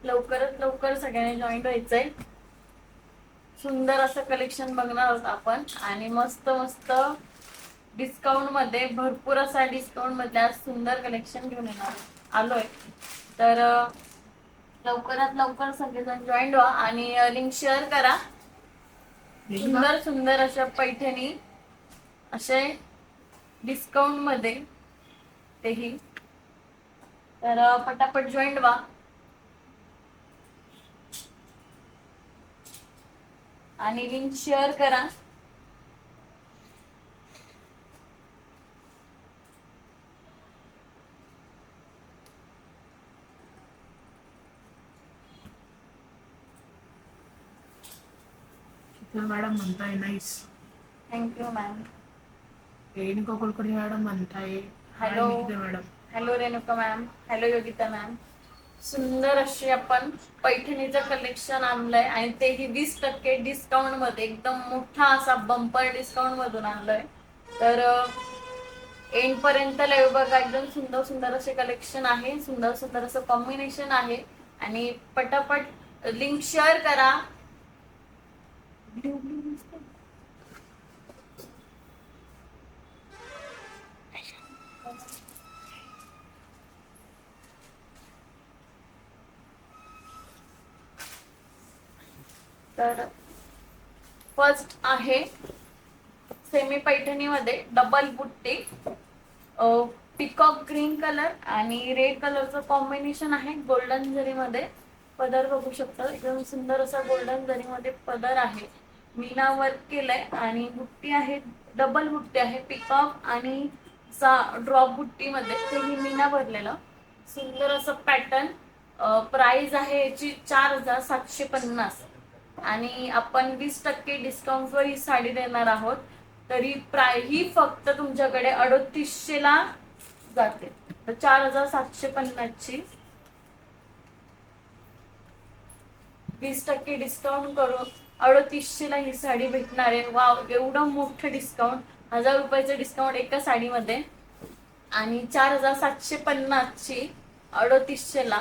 लवकरात लवकर सगळ्यांनी जॉईन व्हायचंय. सुंदर असं कलेक्शन बघणार आहोत आपण आणि मस्त मस्त डिस्काउंट मध्ये, भरपूर असा डिस्काउंट मध्ये आज सुंदर कलेक्शन घेऊन येणार आलोय. तर लवकरात लवकर सगळेजण जॉईन व्हा आणि लिंक शेअर करा. सुंदर सुंदर अशा पैठणी असे डिस्काउंट मध्ये तेही. तर पटापट जॉईन व्हा आणि लिंक शेअर करा. मॅडम म्हणताय nice. Thank you ma'am. Renuka Kulkarni madam म्हणताय hi hello. Nikita madam. Hello Renuka ma'am. Hello Yogita ma'am. सुंदर अशी आपण पैठणीचं कलेक्शन आणलंय आणि तेही 20% डिस्काउंट मध्ये, एकदम मोठा असा बंपर डिस्काउंट मधून आणलंय. तर एंड पर्यंत लाईव्ह बघा. एकदम सुंदर सुंदर असे कलेक्शन आहे, सुंदर सुंदर असं कॉम्बिनेशन आहे आणि पटापट लिंक शेअर करा. तर फर्स्ट आहे सेमी पैठणी मध्ये डबल बुट्टी, पिकॉक ग्रीन कलर आणि रेड कलरचं कॉम्बिनेशन आहे. गोल्डन जरी मध्ये पदर बघू शकता. एकदम सुंदर असा गोल्डन जरी मध्ये पदर आहे, मीना वर्क केलंय आणि बुट्टी आहे, डबल बुट्टी आहे पिकॉक आणि ड्रॉप बुट्टी मध्ये तेही मीना भरलेलं सुंदर असं पॅटर्न. प्राइस आहे याची 4750 आणि आपण 20% डिस्काउंटवर ही साडी देणार आहोत. तरी ही फक्त तुमच्याकडे 3800 ला जाते. तर 4750 ची 20% डिस्काउंट करून 3800 ला ही साडी भेटणार आहे. वाव, एवढं मोठं डिस्काउंट, 1000 रुपयाचं डिस्काउंट एका साडीमध्ये आणि 4750 ची 3800 ला.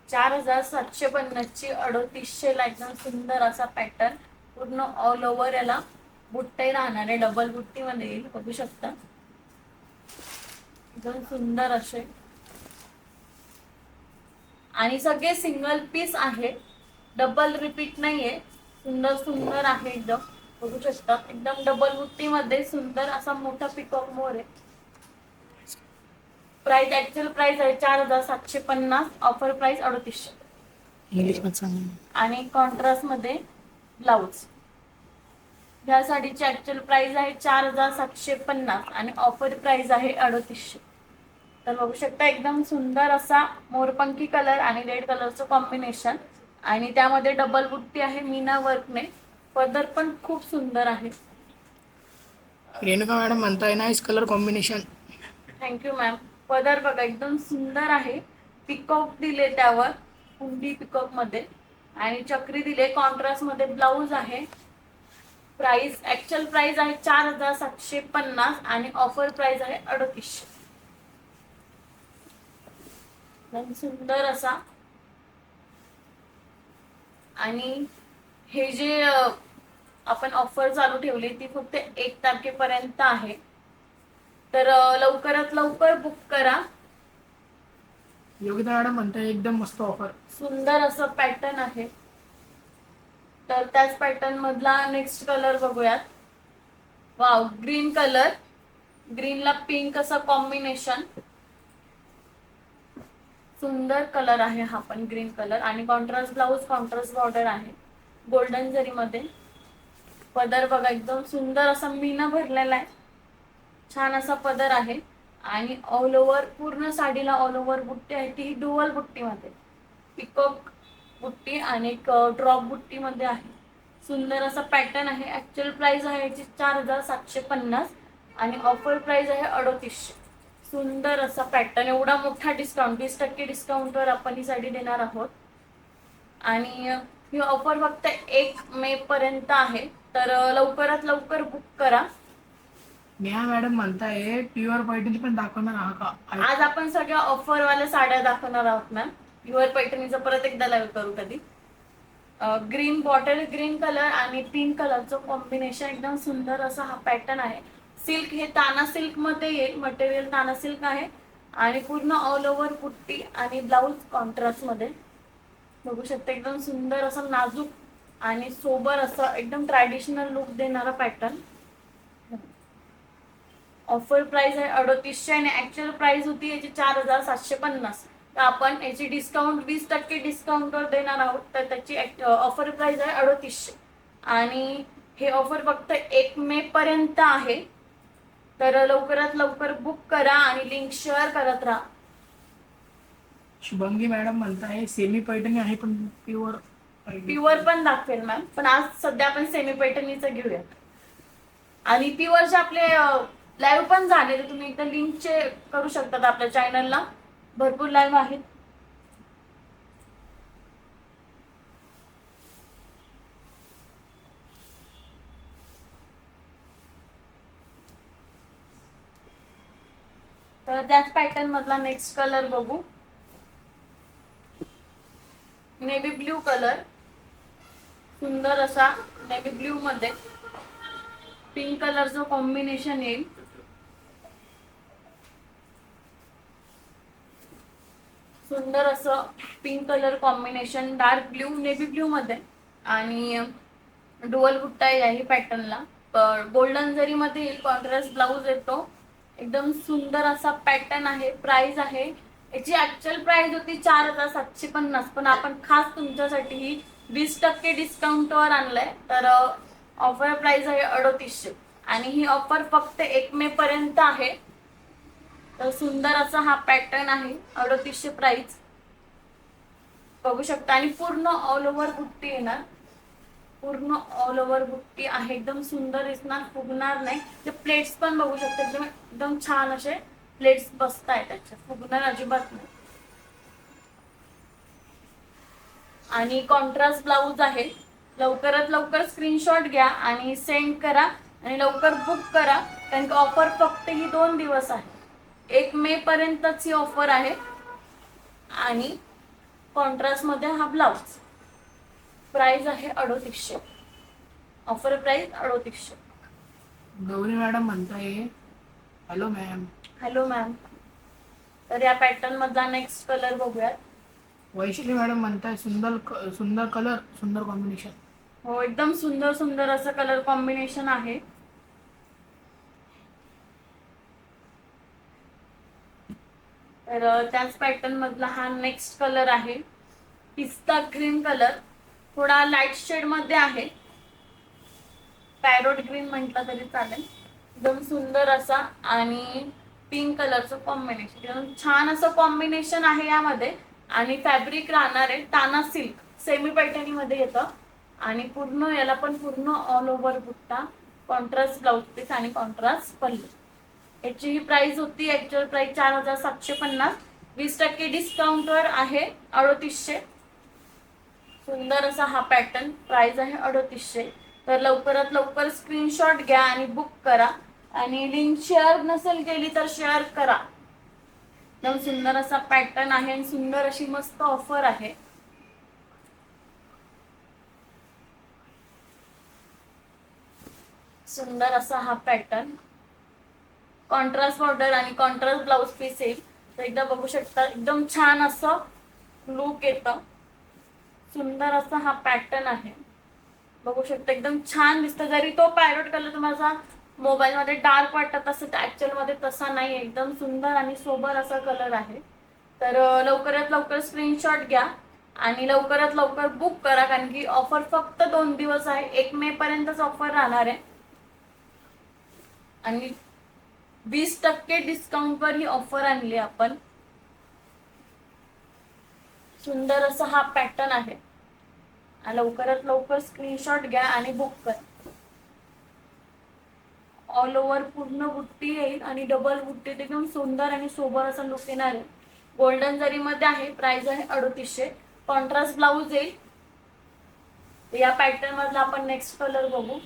4750 ची 3800 ला एकदम सुंदर असा पॅटर्न, पूर्ण ऑल ओव्हर याला बुट्टे राहणार आहे. डबल बुट्टी मध्ये येईल, बघू शकता. एकदम सुंदर असे आणि सगळे सिंगल पीस आहे, डबल रिपीट नाहीये. सुंदर सुंदर आहे एकदम, बघू शकता. एकदम डबल बुट्टी मध्ये सुंदर असा मोठा पिकॉक मोर आहे. प्राइस ऍक्च्युअल प्राइस आहे 4750, ऑफर प्राइस 3800. इंग्लिश मध्ये सांग. आणि कॉन्ट्रास्ट मध्ये ब्लाउज. ह्या साडीची ऍक्च्युअल प्राइस आहे 4750 आणि ऑफर प्राइस आहे 3800. तर बघू शकता एकदम सुंदर असा मोरपंखी कलर आणि रेड कलरचं कॉम्बिनेशन आणि त्यामध्ये डबल बुट्टी आहे मीना वर्कने. पदर पण खूप सुंदर आहे. रेणुका मॅडम म्हणताय nice colour combination. Thank you ma'am. पदर बघा एकदम सुंदर आहे, पिकॉक दिले त्यावर, कुंडी पिकॉक मध्ये आणि चक्री दिले. कॉन्ट्रास्ट मध्ये ब्लाउज आहे. प्राइस ऍक्च्युअल प्राइस आहे 4750 आणि ऑफर प्राइस आहे 3800. सुंदर असा. आणि हे जे आपण ऑफर चालू ठेवली ती फक्त 1 तारखेपर्यंत आहे. तर लवकरात लवकर बुक करा. योगिता मॅडम म्हणताय एकदम मस्त ऑफर. सुंदर असं पॅटर्न आहे. तर त्याच पॅटर्न मधला नेक्स्ट कलर बघूयात. वाव, ग्रीन कलर, ग्रीनला पिंक असं कॉम्बिनेशन, सुंदर कलर आहे हा पण ग्रीन कलर आणि कॉन्ट्रास्ट ब्लाउज, कॉन्ट्रास्ट बॉर्डर आहे गोल्डन जरी मध्ये. पदर बघा एकदम सुंदर असा मीना भरलेला आहे, छान असा पदर आहे आणि ऑल ओव्हर पूर्ण साडीला ऑल ओव्हर बुट्टी आहे. ती डुअल बुट्टी मध्ये, पिकॉक बुट्टी आणि एक ड्रॉप बुट्टी मध्ये आहे. सुंदर असा पॅटर्न आहे. ऍक्च्युअल प्राइस आहे याची 4750 आणि ऑफर प्राइस आहे 3800. सुंदर असा पॅटर्न, एवढा मोठा डिस्काउंट, 20% डिस्काउंटवर आपण ही साडी देणार आहोत. आणि ही ऑफर फक्त 1 मे पर्यंत आहे. तर लवकरात लवकर बुक करा. नेहा मॅडम म्हणताय प्युअर पैठणी पण दाखवणार आहात का? आज आपण सगळ्या ऑफरवाल्या साड्या दाखवणार आहोत मॅम. प्युअर पैठणीचं परत एकदा लाईव्ह करू कधी. ग्रीन बॉटल ग्रीन कलर आणि पिंक कलरचं कॉम्बिनेशन एकदम सुंदर असा हा पॅटर्न आहे. सिल्क हे ताना सिल्क मध्ये येईल, मटेरियल ताना सिल्क आहे आणि पूर्ण ऑल ओव्हर पुट्टी आणि ब्लाऊज कॉन्ट्रास्ट मध्ये बघू शकता. एकदम सुंदर असं नाजूक आणि सोबर असं एकदम ट्रॅडिशनल लुक देणारा पॅटर्न. ऑफर प्राइस आहे 3800 आणि ऍक्च्युअल प्राइस होती याची 4750. तर आपण याची डिस्काउंट 20% डिस्काउंटवर देणार आहोत, तर त्याची ऑफर प्राइस आहे 3800 आणि हे ऑफर फक्त 1 मे पर्यंत आहे. तर लवकरात लवकर बुक करा आणि लिंक शेअर करत राहा. शुभंगी मॅडम म्हणताय सेमी पैठणी आहे पण प्युअर प्युअर पण दाखवेल मॅम, पण आज सध्या आपण सेमी पैठणीचं घेऊया. आणि प्युअरचे आपले लाईव्ह पण झाले, तर तुम्ही एकदा लिंक करू शकतात आपल्या चॅनलला. भरपूर लाईव्ह आहेत. तर त्याच पॅटर्न मधला नेक्स्ट कलर बघू. नेव्ही ब्ल्यू कलर, सुंदर असा नेव्ही ब्ल्यू मध्ये पिंक कलरचं कॉम्बिनेशन येईल. सुंदर असं pink colour combination dark blue navy blue मध्ये आणि डुअल बुट्टा आहे पॅटर्नला. गोल्डन जरी मध्ये येईल, कॉन्ट्रास्ट ब्लाऊज येतो. एकदम सुंदर असा पॅटर्न आहे. प्राइस आहे याची ऍक्च्युअल प्राइस होती 4750, पण आपण खास तुमच्यासाठी ही 20% डिस्काउंटवर आणलंय. तर ऑफर प्राइस आहे 3800 आणि ही ऑफर फक्त 1 मे पर्यंत आहे. तर सुंदर असा हा पॅटर्न आहे. 3800 प्राइस बघू शकता आणि पूर्ण ऑल ओव्हर बुट्टी येणार. पूर्ण ऑल ओव्हर बुट्टी आहे. एकदम सुंदर दिसणार, फुगणार नाही. ते प्लेट्स पण बघू शकता, एकदम एकदम छान असे प्लेट्स बसताय त्याच्यात, फुगणार अजिबात नाही. आणि कॉन्ट्रास्ट ब्लाऊज आहे. लवकरात लवकर स्क्रीनशॉट घ्या आणि सेंड करा आणि लवकर बुक करा, कारण की ऑफर फक्त ही 2 दिवस आहे. 1 मे पर्यंतच ही ऑफर आहे. आणि कॉन्ट्रास्ट मध्ये हा ब्लाऊज. प्राइस आहे 3800. Offer price 3800. गौरी मॅडम म्हणताय हॅलो मॅम. Hello ma'am. तर या पॅटर्न मधला नेक्स्ट कलर बघूयात. वैशाली मॅडम म्हणताय सुंदर कलर, सुंदर कॉम्बिनेशन. हो, एकदम सुंदर सुंदर असं कलर कॉम्बिनेशन आहे. तर त्याच पॅटर्न मधला हा नेक्स्ट कलर आहे. पिस्ता ग्रीन कलर, थोडा लाईट शेड मध्ये आहे. पॅरोट ग्रीन म्हटलं तरी चालेल. एकदम सुंदर असा आणि पिंक कलरचं कॉम्बिनेशन, एकदम छान असं कॉम्बिनेशन आहे यामध्ये. आणि फॅब्रिक राहणार आहे ताना सिल्क, सेमी पैठणी मध्ये येतं. आणि पूर्ण याला पण पूर्ण ऑल ओव्हर बुट्टा, कॉन्ट्रास्ट ब्लाउज पीस आणि कॉन्ट्रास्ट पल्लू. याची ही प्राइस होती ऍक्च्युअल प्राइस 4750. 20% डिस्काउंटवर आहे 3800. सुंदर असा हा पॅटर्न. प्राइस आहे 3800. तर लवकरात लवकर स्क्रीनशॉट घ्या आणि बुक करा आणि लिंक शेअर नसेल केली तर शेअर करा. एकदम सुंदर असा पॅटर्न आहे आणि सुंदर अशी मस्त ऑफर आहे. सुंदर असा हा पॅटर्न, कॉन्ट्रास्ट बॉर्डर आणि कॉन्ट्रास्ट ब्लाउज पीस येईल. तर एकदा बघू शकता, एकदम छान असं लुक येतं. सुंदर असा हा पॅटर्न आहे. बघू शकता, एकदम छान दिसतं. जरी तो पॅरोट कलर तुम्हाला मोबाईल मध्ये डार्क वाटत असेल, तर ऍक्च्युअल मध्ये तसा नाही. एकदम सुंदर आणि सोबर असा कलर आहे. तर लवकरात लवकर स्क्रीनशॉट घ्या आणि लवकरात लवकर बुक करा, कारण की ऑफर फक्त 2 दिवस आहे. 1 मे पर्यंतच ऑफर राहणार आहे आणि 20% डिस्काउंटवर ही ऑफर आणली आपण. सुंदर असा हा पॅटर्न आहे. लवकरात लवकर स्क्रीनशॉट घ्या आणि बुक करा. ऑल ओव्हर पूर्ण बुट्टी येईल आणि डबल बुट्टी, एकदम सुंदर आणि सोबर असा लुक येणार आहे. गोल्डन जरी मध्ये आहे. प्राइस आहे 3800. कॉन्ट्रास्ट ब्लाऊज येईल. या पॅटर्न मधला आपण नेक्स्ट कलर बघू.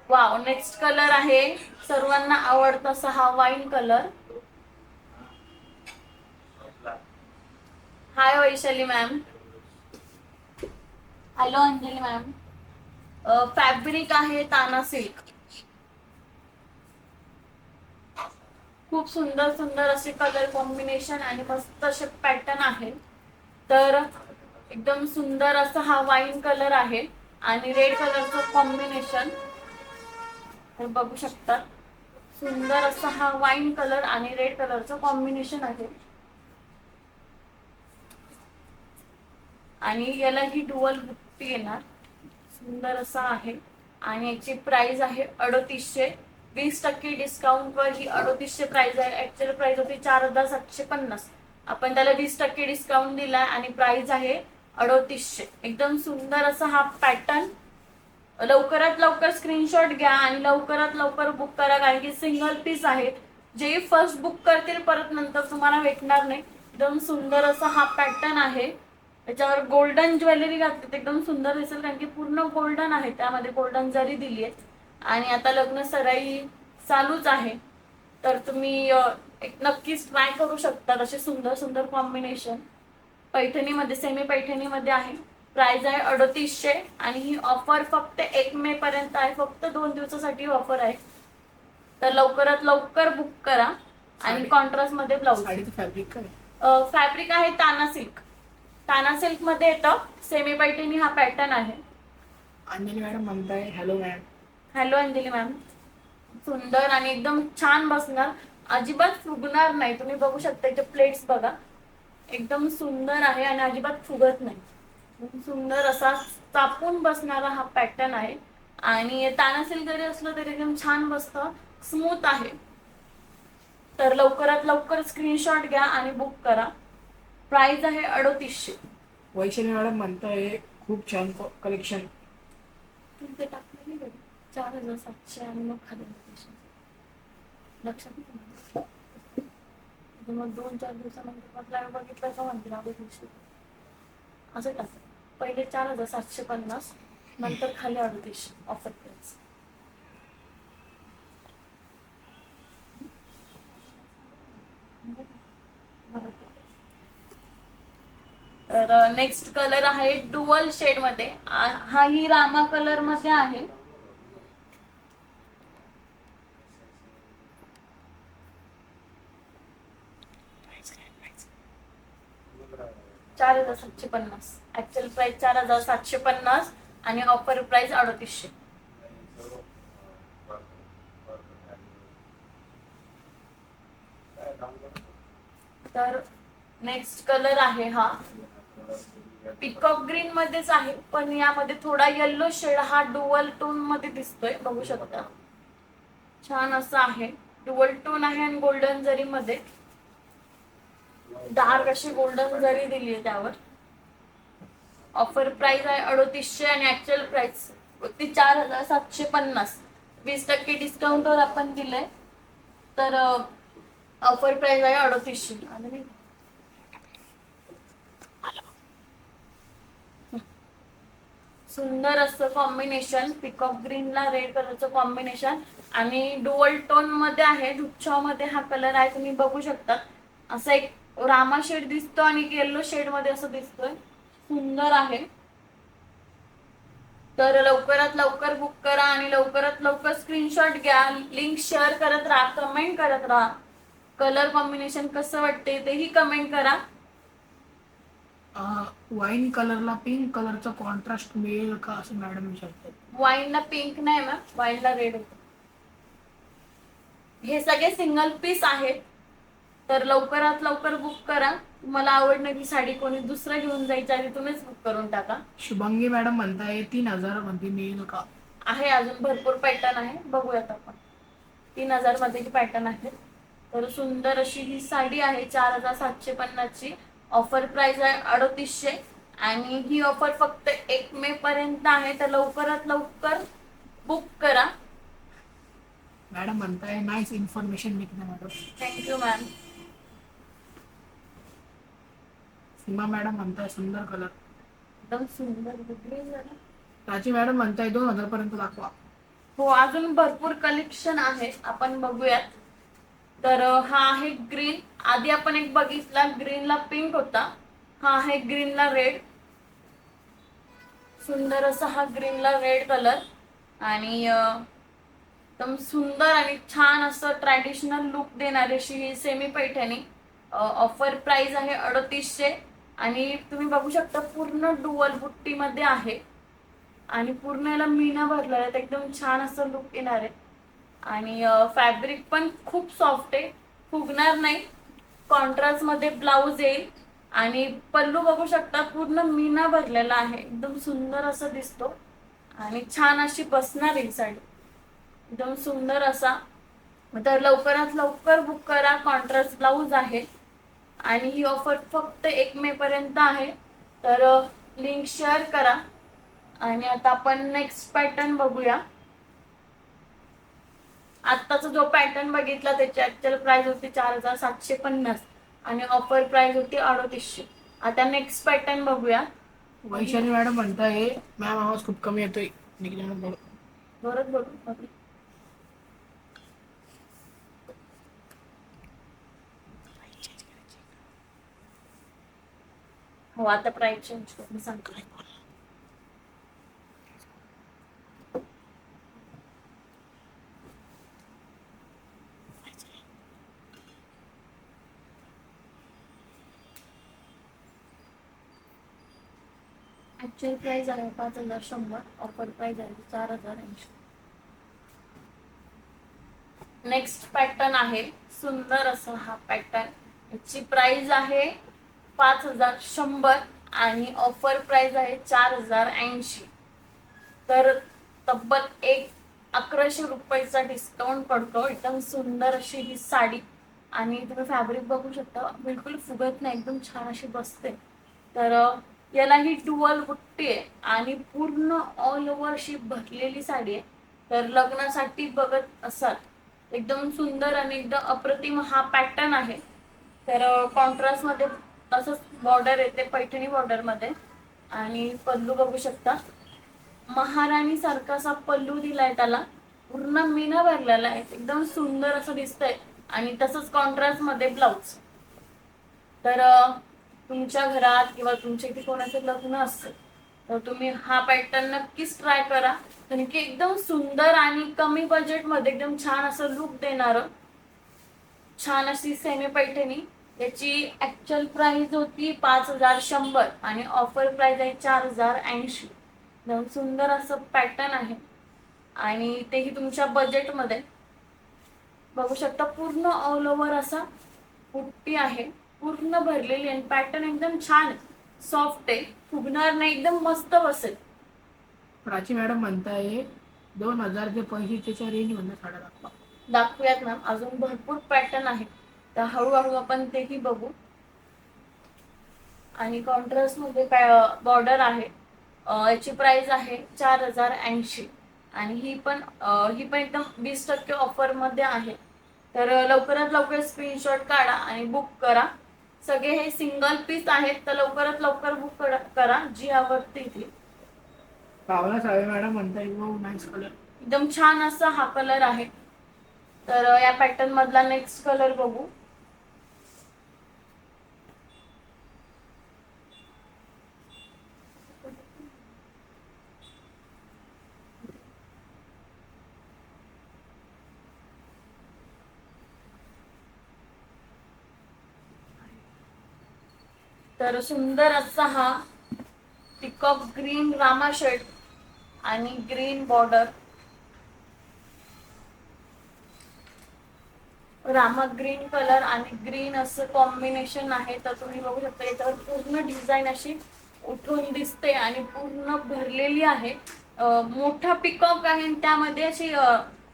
वाव, नेक्स्ट कलर आहे सर्वांना आवडता असा हा wine colour. Hi Vaishali ma'am. Hello Anjali ma'am. Fabric आहे ताना सिल्क. खूप सुंदर सुंदर असे कलर कॉम्बिनेशन आणि मस्त असे पॅटर्न आहे. तर एकदम सुंदर असा हा वाईन कलर आहे आणि रेड कलरचं कॉम्बिनेशन बघू शकता. सुंदर असा हा वाईन कलर आणि रेड कलरचं कॉम्बिनेशन आहे. आणि याला ही डुअल बुट्टी येणार. सुंदर असा आहे आणि याची प्राइस आहे 3800. 20% डिस्काउंट वर ही 3800 प्राइस आहे. ऍक्च्युअल प्राइस होती 4750. आपण त्याला 20% डिस्काउंट दिलाय आणि प्राइस आहे 3800. एकदम सुंदर असा हा पॅटर्न. लवकरात लवकर स्क्रीनशॉट घ्या आणि लवकरात लवकर बुक करा, कारण की सिंगल पीस आहे. जे फर्स्ट बुक करतील परत नंतर तुम्हाला भेटणार नाही. एकदम सुंदर असा हा पॅटर्न आहे. त्याच्यावर गोल्डन ज्वेलरी घातली एकदम सुंदर दिसेल, कारण की पूर्ण गोल्डन आहे, त्यामध्ये गोल्डन जरी दिली आहे. आणि आता लग्न सराई चालूच आहे, तर तुम्ही एक नक्कीच ट्राय करू शकता. असे सुंदर सुंदर कॉम्बिनेशन पैठणीमध्ये, सेमी पैठणीमध्ये आहे. प्राइस आहे 3800 आणि ही ऑफर फक्त 1 मे पर्यंत आहे. फक्त 2 दिवसासाठी ऑफर आहे. तर लवकरात लवकर बुक करा. आणि कॉन्ट्रास्ट मध्ये ब्लाउज. साडीचं फॅब्रिक काय? फॅब्रिक आहे ताना सिल्क. ताना सिल्क मध्ये येतं. सेमी पैठणी हा पॅटर्न आहे. अंजली मॅडम म्हणताय hello ma'am. Hello Anjali ma'am. सुंदर आणि एकदम छान बसणार, अजिबात फुगणार नाही. तुम्ही बघू शकता इथे प्लेट्स बघा, एकदम सुंदर आहे आणि अजिबात फुगत नाही. सुंदर असा चापून बसणारा हा पॅटर्न आहे. आणि ताना सिल्क जरी असलं तरी एकदम छान बसतं, स्मूथ आहे. तर लवकरात लवकर स्क्रीनशॉट घ्या आणि बुक करा. प्राइस आहे 3800. वैशाली मॅडम म्हणताय खूप छान कलेक्शन. तुमचे टाकले नाही 4700 आणि मग खाली लक्षात नाही. मग 2-4 दिवसानंतर आपल्याला बघितलं का म्हणतील असं टाक. पहिले 4750, नंतर खाली 3800 ऑफर प्राइस. तर नेक्स्ट कलर आहे डुअल शेड मध्ये. हा ही रामा कलर मध्ये आहे. $4750. ऍक्च्युअल प्राइस 4750 आणि ऑफर प्राइस 3800. तर नेक्स्ट कलर आहे हा पिकॉक ग्रीन मध्येच आहे, पण यामध्ये थोडा येल्लो शेड हा डुअल टोन मध्ये दिसतोय. बघू शकता छान असं आहे. डुअल टोन आहे आणि गोल्डन जरी मध्ये डार्क अशी गोल्डन जरी दिली आहे त्यावर. ऑफर प्राइस आहे 3800 आणि ऍक्च्युअल प्राइस होती 4750. 20% डिस्काउंटवर आपण दिलंय, तर ऑफर प्राइस आहे 3800. सुंदर असं कॉम्बिनेशन, पिकॉक ग्रीनला रेड कलरचं कॉम्बिनेशन आणि डुअल टोन मध्ये आहे. धुच्छाव मध्ये हा कलर आहे, तुम्ही बघू शकता. असं एक रामा शेड दिसतो आणि येल्लो शेड मध्ये असं दिसतोय. सुंदर आहे. तर लवकरात लवकर बुक करा आणि लवकरात लवकर स्क्रीनशॉट घ्या. लिंक शेअर करत राहा, कमेंट करत राहा. कलर कॉम्बिनेशन कसं वाटते तेही कमेंट करा. वाईन कलरला पिंक कलरचा कॉन्ट्रास्ट मिळेल का असं मॅडम विचारतात. वाईनला पिंक नाही मॅम, वाईनला रेड होतं. हे सगळे सिंगल पीस आहेत. तर लवकरात लवकर बुक करा. तुम्हाला आवडणारी साडी कोणी दुसरं घेऊन जायच्या आधी तुम्हीच बुक करून टाका. शुभांगी मॅडम म्हणताय 3000 मध्ये मिळेल का? आहे, अजून भरपूर पॅटर्न आहे, बघूयात आपण. 3000 मध्ये पॅटर्न आहे. तर सुंदर अशी ही साडी आहे 4750 ची. ऑफर प्राइस आहे 3800 आणि ही ऑफर फक्त 1 मे पर्यंत आहे. तर लवकरात लवकर बुक करा. मॅडम म्हणताय नाईस इन्फॉर्मेशन निघते madam. Thank you ma'am. Seema madam म्हणताय सुंदर कलर. एकदम सुंदर. प्राची मॅडम म्हणताय 2000 पर्यंत दाखवा. हो, अजून भरपूर कलेक्शन आहे, आपण बघूयात. तर हा आहे ग्रीन. आधी आपण एक बघितला, ग्रीनला पिंक होता. हा आहे ग्रीनला रेड. सुंदर असा हा ग्रीनला रेड कलर. आणि एकदम सुंदर आणि छान असं ट्रॅडिशनल लुक देणारी अशी ही सेमी पैठणी. ऑफर प्राइस आहे 3800. आणि तुम्ही बघू शकता पूर्ण डुअल बुट्टीमध्ये आहे. आणि पूर्ण याला मीना भरलेला आहे, एकदम छान असं लुक येणार आहे. आणि फॅब्रिक पण खूप सॉफ्ट आहे, फुगणार नाही. कॉन्ट्रास्ट मध्ये ब्लाऊज येईल. आणि पल्लू बघू शकता पूर्ण मीना भरलेला आहे, एकदम सुंदर असं दिसतो. आणि छान अशी बसणार ही साडी, एकदम सुंदर असा. तर लवकरात लवकर बुक करा, कॉन्ट्रास्ट ब्लाऊज आहे. आणि ही ऑफर फक्त 1 मे पर्यंत आहे. तर लिंक शेअर करा. आणि आता आपण नेक्स्ट पॅटर्न बघूया. आत्ताचा जो पॅटर्न बघितला त्याची ऍक्च्युअल प्राइस होती 4750 आणि ऑफर प्राइस होती 3800. आता नेक्स्ट पॅटर्न बघूया. वैशाली मॅडम म्हणताय मॅम आवाज खूप कमी येतोय. जोरात बोलू. हो, आता प्राइस चेंज करून सांगतो. ऍक्च्युअल प्राइस आहे 5100, ऑफर प्राइस आहे 4080. नेक्स्ट पॅटर्न आहे सुंदर असा हा पॅटर्न. याची प्राइस आहे 5100 आणि ऑफर प्राइस आहे 4080. तर तब्बल 1100 रुपयाचा डिस्काउंट पडतो. एकदम सुंदर अशी ही साडी. आणि तुम्ही फॅब्रिक बघू शकता, बिलकुल फुगत नाही, एकदम छान अशी बसते. तर याला ही डुअल बुट्टी आहे आणि पूर्ण ऑल ओव्हर अशी भरलेली साडी आहे. तर लग्नासाठी बघत असाल, एकदम सुंदर आणि एकदम अप्रतिम हा पॅटर्न आहे. तर कॉन्ट्रास्ट मध्ये असंच बॉर्डर येते, पैठणी बॉर्डर मध्ये. आणि पल्लू बघू शकता, महाराणी सारखा असा पल्लू दिलाय त्याला, पूर्ण मीना भरलेला आहे, एकदम सुंदर असं दिसतंय. आणि तसंच कॉन्ट्रास्ट मध्ये ब्लाऊज. तर तुमच्या घरात किंवा तुमच्या इथे कोणाचं लग्न असेल तर तुम्ही हा पॅटर्न नक्कीच ट्राय करा. कारण की एकदम सुंदर आणि कमी बजेट मध्ये एकदम छान असं लुक देणार छान अशी सेमी पैठणी. याची ऍक्च्युअल प्राइस होती 5100 आणि ऑफर प्राइस आहे 4080. एकदम सुंदर असं पॅटर्न आहे आणि तेही तुमच्या बजेटमध्ये. बघू शकता पूर्ण ऑल ओव्हर असा बुट्टी आहे, पूर्ण भरलेली आणि पॅटर्न एकदम छान सॉफ्ट आहे, फुगणार नाही, एकदम मस्त बसेल. प्राची मॅडम म्हणताय 2000 ते 2500च्या रेंज मध्ये साड्या दाखवा. दाखवूयात ना, अजून भरपूर पॅटर्न आहे, तर हळूहळू आपण तेही बघू. आणि कॉन्ट्रास्ट मध्ये काय बॉर्डर आहे. याची प्राइस आहे 4080 आणि ही पण एकदम 20% ऑफर मध्ये आहे. तर लवकरात लवकर स्क्रीनशॉट काढा आणि बुक करा. सगळे हे सिंगल पीस आहेत, तर लवकरात लवकर बुक करा, जी आवडते ती. पावला सावे मॅडम म्हणताय नाईस कलर. एकदम छान असा हा कलर आहे. तर या पॅटर्न मधला नेक्स्ट कलर बघू. तर सुंदर असा हा पिकॉक ग्रीन रामा शेड आणि green border. Rama green colour आणि ग्रीन असं कॉम्बिनेशन आहे. तर तुम्ही बघू शकता याच्यावर पूर्ण डिझाईन अशी उठून दिसते आणि पूर्ण भरलेली आहे. मोठा पिकॉक आहे आणि त्यामध्ये अशी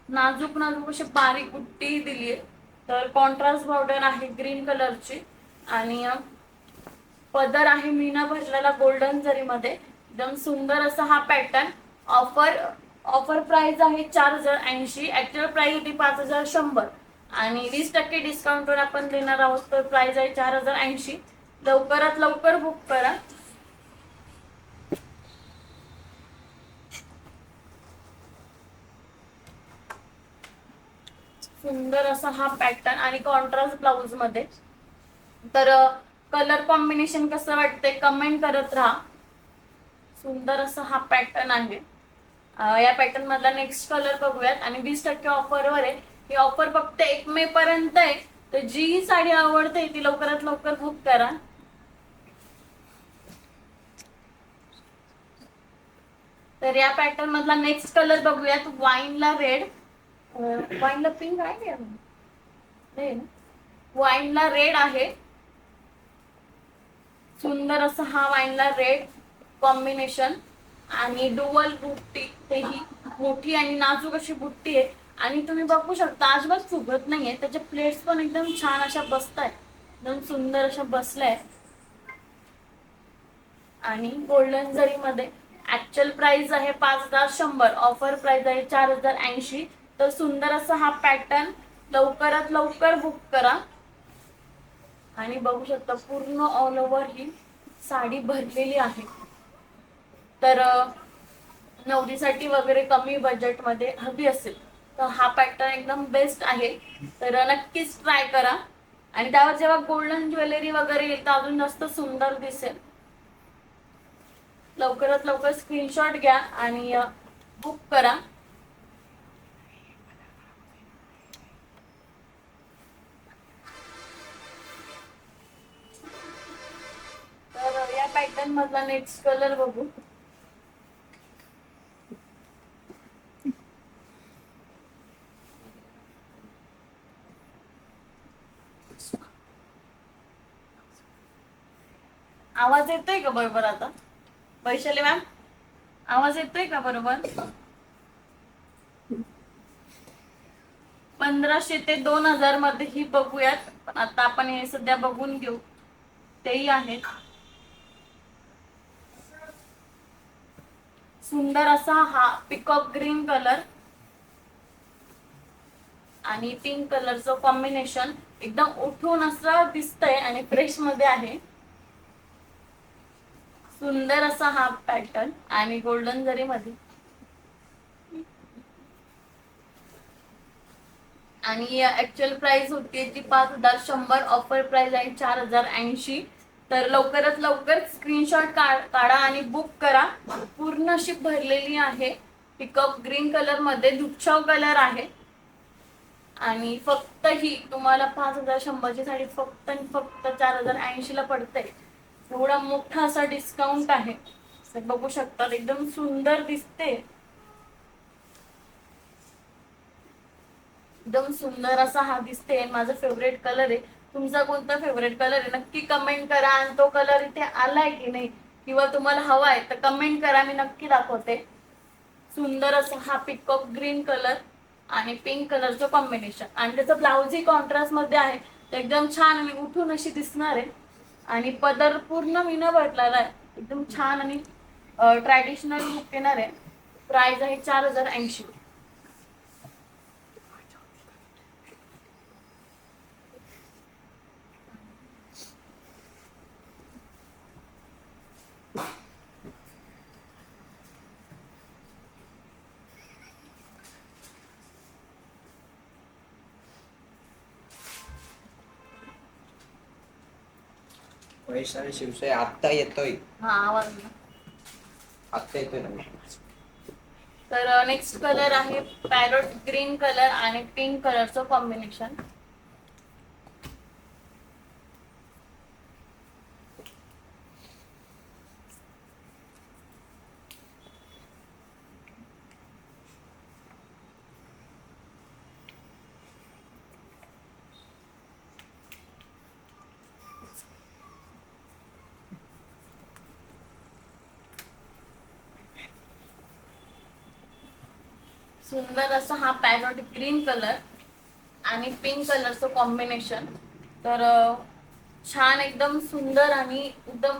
नाजूक नाजूक अशी बारीक बुट्टी दिली आहे. तर कॉन्ट्रास्ट बॉर्डर आहे ग्रीन कलरची आणि पदर आहे मीना भरलेला गोल्डन जरीमध्ये. एकदम सुंदर असा हा पॅटर्न. ऑफर प्राइस आहे 4080. ऍक्च्युअल प्राइस होती 5100 आणि 20% डिस्काउंटवर आपण देणार आहोत. तर प्राइस आहे 4080. लवकरात लवकर बुक करा. सुंदर असा हा पॅटर्न आणि कॉन्ट्रास्ट ब्लाउज मध्ये. तर कलर कॉम्बिनेशन कसं वाटतंय कमेंट करत राहा. सुंदर असा हा पॅटर्न आहे. या पॅटर्न मधला नेक्स्ट कलर बघूयात. आणि 20% ऑफरवर आहे. ही ऑफर फक्त 1 मे पर्यंत आहे. तर जी ही साडी आवडते ती लवकरात लवकर बुक करा. तर या पॅटर्न मधला नेक्स्ट कलर बघूयात. वाईनला रेड, वाईनला पिंक आहे, वाईनला रेड आहे. सुंदर असा हा वाईनला रेड कॉम्बिनेशन आणि डुअल बुट्टी, तेही मोठी आणि नाजूक अशी बुट्टी आहे. आणि तुम्ही बघू शकता अजिबात फुगत नाहीये. त्याचे प्लेट्स पण एकदम छान अशा बसतायत, एकदम सुंदर अशा बसल्या. आणि गोल्डन जरी मध्ये ऍक्च्युअल प्राइस आहे 5100, ऑफर प्राइस आहे 4080. तर सुंदर असा हा पॅटर्न लवकरात लवकर बुक करा. आणि बघू शकता पूर्ण ऑल ओव्हर ही साडी भरलेली आहे. तर नवरीसाठी वगैरे कमी बजेटमध्ये हवी असेल तर हा पॅटर्न एकदम बेस्ट आहे. तर नक्कीच ट्राय करा. आणि त्यावर जेव्हा गोल्डन ज्वेलरी वगैरे येतं अजून जास्त सुंदर दिसेल. लवकरात लवकर स्क्रीनशॉट घ्या आणि बुक करा. तर या पॅटर्न मधला नेक्स्ट कलर बघू. आवाज येतोय का बरोबर आता वैशाली मॅम? आवाज येतोय का बरोबर? 1500 ते 2000 मध्ये ही बघूयात. पण आता आपण हे सध्या बघून घेऊ. तेही आहेत. सुंदर असा हा पिकॉक ग्रीन कलर आणि पिंक कलरचं कॉम्बिनेशन एकदम उठून असं दिसतंय आणि फ्रेश मध्ये आहे. सुंदर असा हा पॅटर्न आणि गोल्डन जरी मध्ये. आणि ऍक्च्युअल प्राइस होती ती 5100, ऑफर प्राइस आहे 4080. तर लवकरात लवकर स्क्रीनशॉट काढा आणि बुक करा. पूर्ण अशी भरलेली आहे. पिकअप ग्रीन कलर मध्ये दुच्छाव कलर आहे. आणि फक्त ही तुम्हाला 5100 ची साडी फक्त आणि फक्त 4080 ला पडते. एवढा मोठा असा डिस्काउंट आहे. बघू शकता एकदम सुंदर दिसते. एकदम सुंदर असा हा दिसते. माझा फेवरेट कलर आहे. तुमचा कोणता फेवरेट कलर आहे नक्की कमेंट करा. आणि तो कलर इथे आलाय की नाही किंवा तुम्हाला हवाय तर कमेंट करा, मी नक्की दाखवते. सुंदर असा हा पिकॉक ग्रीन कलर आणि पिंक कलरचं कॉम्बिनेशन. आणि त्याचं ब्लाउज ही कॉन्ट्रास्ट मध्ये आहे. तर एकदम छान आणि उठून अशी दिसणार आहे. आणि पदर पूर्ण मीना भरलेला आहे. एकदम छान आणि ट्रॅडिशनल लुक येणार आहे. प्राइस आहे 4080. वैशाली शिवसाई आत्ता येतोय. हा आवाज ना. आत्ता येतोय ना. तर नेक्स्ट कलर आहे पॅरोट ग्रीन कलर आणि पिंक कलरचं कॉम्बिनेशन. सुंदर असा हा पॅरोट ग्रीन कलर आणि पिंक कलरचं कॉम्बिनेशन. तर छान एकदम सुंदर आणि एकदम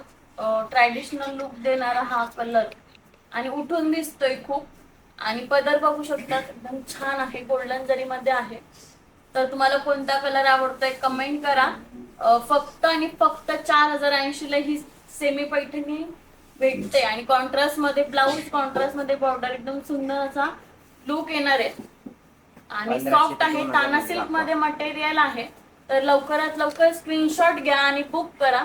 ट्रॅडिशनल लुक देणारा हा कलर आणि उठून दिसतोय खूप. आणि पदर बघू शकता एकदम छान आहे. गोल्डन जरी मध्ये आहे. तर तुम्हाला कोणता कलर आवडतोय कमेंट करा. फक्त आणि फक्त 4080 ला ही सेमी पैठणी भेटते. आणि कॉन्ट्रास्ट मध्ये ब्लाऊज, कॉन्ट्रास्ट मध्ये बॉर्डर, एकदम सुंदर असा लुक येणार आहे. आणि 1500 सॉफ्ट ते आहे, 2000 ताना मध्ये सिल्क दाखवा. मध्ये मटेरियल आहे. तर लवकरात लवकर स्क्रीनशॉट घ्या आणि बुक करा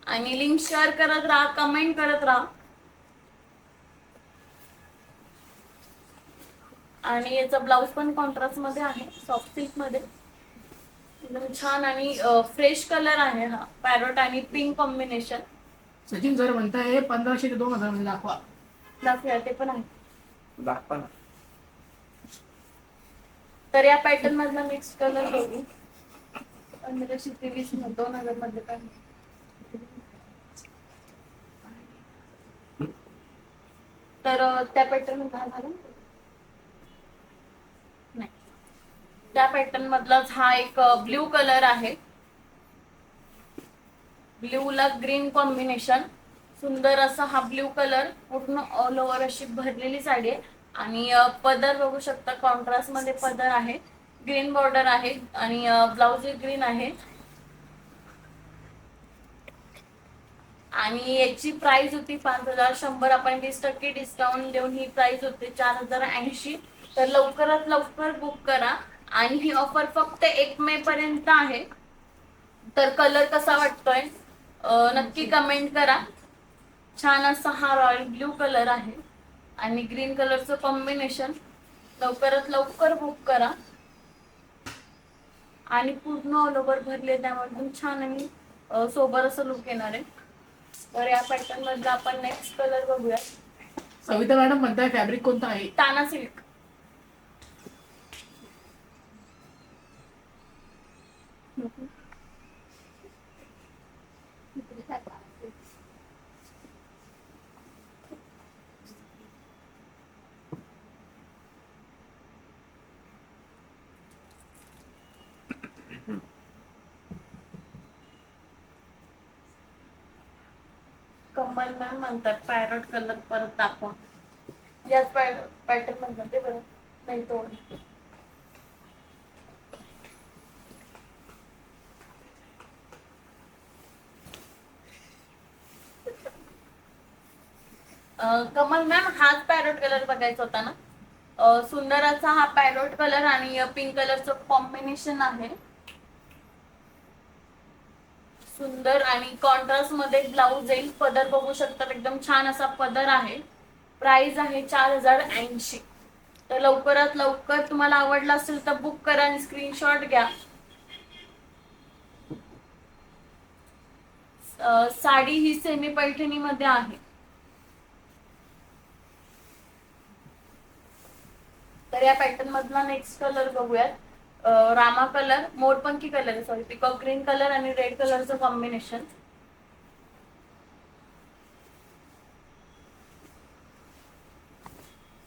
आणि लिंक शेअर करत राहा, कमेंट करत राहा. आणि याचा ब्लाउज पण कॉन्ट्रास्ट मध्ये आहे, सॉफ्ट सिल्क मध्ये एकदम छान आणि फ्रेश कलर आहे हा, पॅरोट आणि पिंक कॉम्बिनेशन. सचिन सर म्हणताय 1500 ते 2000 मध्ये दाखवा. दाखवूया, ते पण आहे. दाखवा ना. तर या पॅटर्न मधला नेक्स्ट कलर बघू. 1523 2000 मध्ये काय तर त्या पॅटर्न काय झालं नाही, त्या पॅटर्न मधलाच हा एक ब्ल्यू कलर आहे. ब्ल्यू ला ग्रीन कॉम्बिनेशन, सुंदर असा हा ब्ल्यू कलर, पूर्ण ऑल ओव्हर अशी भरलेली साडी आहे. आणि पदर बघू शकता, कॉन्ट्रास्ट मध्ये पदर आहे, ग्रीन बॉर्डर आहे आणि ब्लाउज ग्रीन आहे. आणि याची प्राइस होती 5100. आपण 20% डिस्काउंट देऊन ही प्राइस होते 4080. तर लवकरात लवकर बुक करा. आणि ही ऑफर फक्त 1 मे पर्यंत आहे. तर कलर कसा वाटतोय नक्की कमेंट करा. छान असा हा रॉयल ब्ल्यू कलर आहे आणि ग्रीन कलरचं कॉम्बिनेशन. लवकरात लवकर बुक करा. आणि पूर्ण ऑल ओव्हर भरले, त्यामुळे एकदम छान आणि सोबर असं लुक येणार आहे. तर या पॅटर्न मधला आपण नेक्स्ट कलर बघूया. सविता मॅडम म्हणताय फॅब्रिक कोणता आहे? ताना सिल्क. कमल मॅम म्हणतात पॅरट कलर परत दाखवा. याच पॅटर्न मधला ते बरं नाही तो. कमल मॅम हाच पॅरोट कलर बघायचा होता ना. सुंदर असा हा पॅरोट कलर आणि पिंक कलरचं कॉम्बिनेशन आहे. सुंदर आणि कॉन्ट्रास्ट मध्ये ब्लाउज येईल. पदर बघू शकता, एकदम छान असा पदर आहे. प्राइस आहे 4080. तर लवकरात लवकर तुम्हाला आवडला असेल तर बुक करा आणि स्क्रीनशॉट घ्या. साडी ही सेमी पैठणी मध्ये आहे. तर या पॅटर्न मधला नेक्स्ट कलर बघूयात. रामा कलर, मोरपंखी colour, sorry peacock green colour आणि रेड कलरचं कॉम्बिनेशन.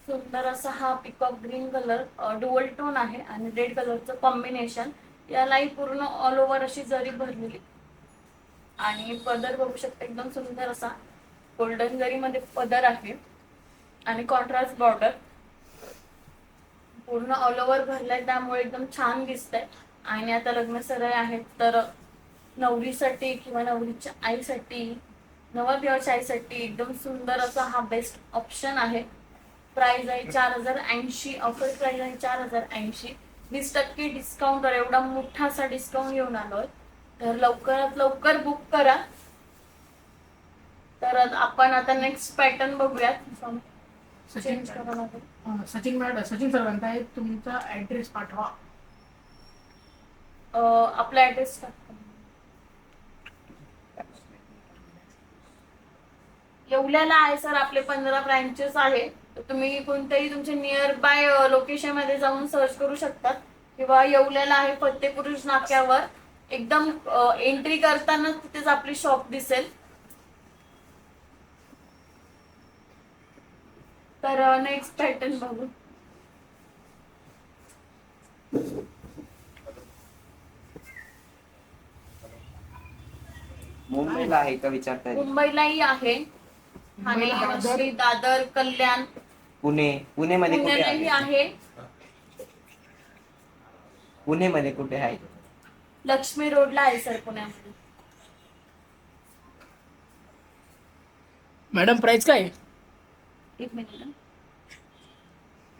सुंदर असा हा peacock green colour, dual tone आहे आणि रेड कलरचं कॉम्बिनेशन. यालाही पूर्ण ऑल ओव्हर अशी जरी भरलेली आणि पदर बघू शकता, एकदम सुंदर असा गोल्डन जरी मध्ये पदर आहे आणि कॉन्ट्रास्ट बॉर्डर. पूर्ण ऑल ओव्हर भरलाय, त्यामुळे एकदम छान दिसतंय. आणि आता लग्न सराई आहेत, तर नवरीसाठी किंवा नवरीच्या आईसाठी, नवरदेवाच्या आईसाठी एकदम सुंदर असा हा बेस्ट ऑप्शन आहे. प्राइस आहे 4080. ऑफर प्राइस आहे 4080. 20% डिस्काउंट, एवढा मोठा असा डिस्काउंट घेऊन आलोय. तर लवकरात लवकर बुक करा. तर आपण आता नेक्स्ट पॅटर्न बघूयात. सचिन चेंज करा लागेल. सचिन सर म्हणताय तुमचा ऍड्रेस पाठवा. आपला ऍड्रेस येवल्याला आहे सर. आपले 15 ब्रँचेस आहे. तर तुम्ही कोणत्याही तुमच्या नियर बाय लोकेशन मध्ये जाऊन सर्च करू शकतात. किंवा येवल्याला आहे फतेपुरुष नाक्यावर, एकदम एंट्री करताना तिथेच आपली शॉप दिसेल. तर नेक्स्ट पॅटर्न बघू. मुंबईला आहे का विचारताय? मुंबईलाही आहे. ठाणे, मुंबईला वाशी, दादर, कल्याण, पुणे मध्ये कुठे पुण्यालाही आहे? आहे. पुणे मध्ये कुठे आहे? लक्ष्मी रोडला आहे सर पुण्यामध्ये. मॅडम प्राइस काय आहे? एक मिनिट.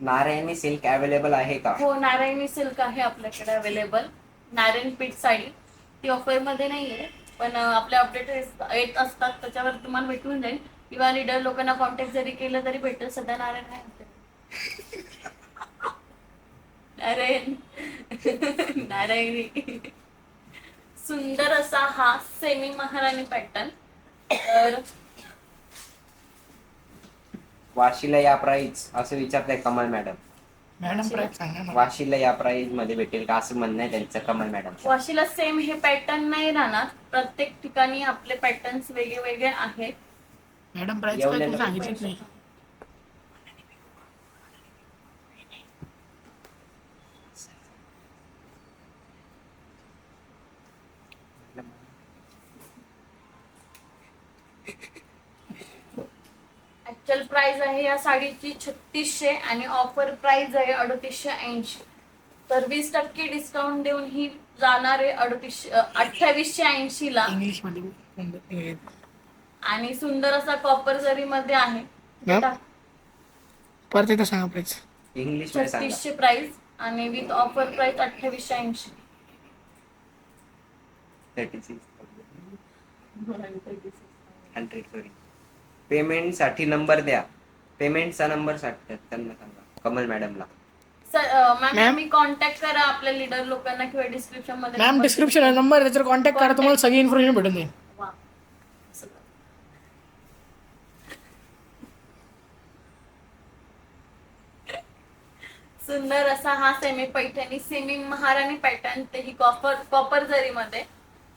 नारायणी सिल्क अवेलेबल आहे का? हो, नारायणी सिल्क आहे आपल्याकडे अवेलेबल. नारायण पीठ साडी ती ऑफर मध्ये नाहीये, पण आपले अपडेट येत असतात, त्याच्यावर तुम्हाला भेटून जाईल. किंवा लीडर लोकांना कॉन्टॅक्ट जरी केलं तरी भेटेल. सध्या नारायण नाही होते. नारायण नारायणी. सुंदर असा हा सेमी महाराणी पॅटर्न. तर वाशीला या प्राइस असं विचारताय कमल मॅडम. मॅडम प्राईस सांगा ना. वाशीला या प्राइस मध्ये भेटेल का असं म्हणणं आहे त्यांचं कमल मॅडम. वाशीला सेम हे पॅटर्न नाही राहणार. प्रत्येक ठिकाणी आपले पॅटर्न्स वेगळे वेगळे आहेत. मॅडम प्राईस काय तू सांगितलीच नाही. ऍक्च्युअल प्राइस आहे या साडीची 3600 आणि ऑफर प्राइस आहे 3880. तर 20% डिस्काउंट देऊन ही जाणार आहे 2880 ला. इंग्लिश मध्ये आणि सुंदर असा कॉपर जरी मध्ये आहे. मॅम परत एकदा सांगा प्राईस. इंग्लिश मध्ये सांगा. 3600 प्राइस आणि with offer price 2880. 36 100 sorry. Payment साठी नंबर द्या. पेमेंटचा नंबर साठी त्यांना सांगा कमल मॅडमला. Ma'am ma'am? तुम्ही कॉन्टॅक्ट करा आपल्या लीडर लोकांना किंवा डिस्क्रिप्शन मध्ये मॅम number डिस्क्रिप्शन आहे नंबर, त्याच्यावर कॉन्टॅक्ट करा, तुम्हाला सगळी इन्फॉर्मेशन भेटून जाईल. वा. असं करा. सुंदर असा हा सेमी पैठणी सेमी महाराणी पॅटर्न, तेही कॉपर जरी मध्ये.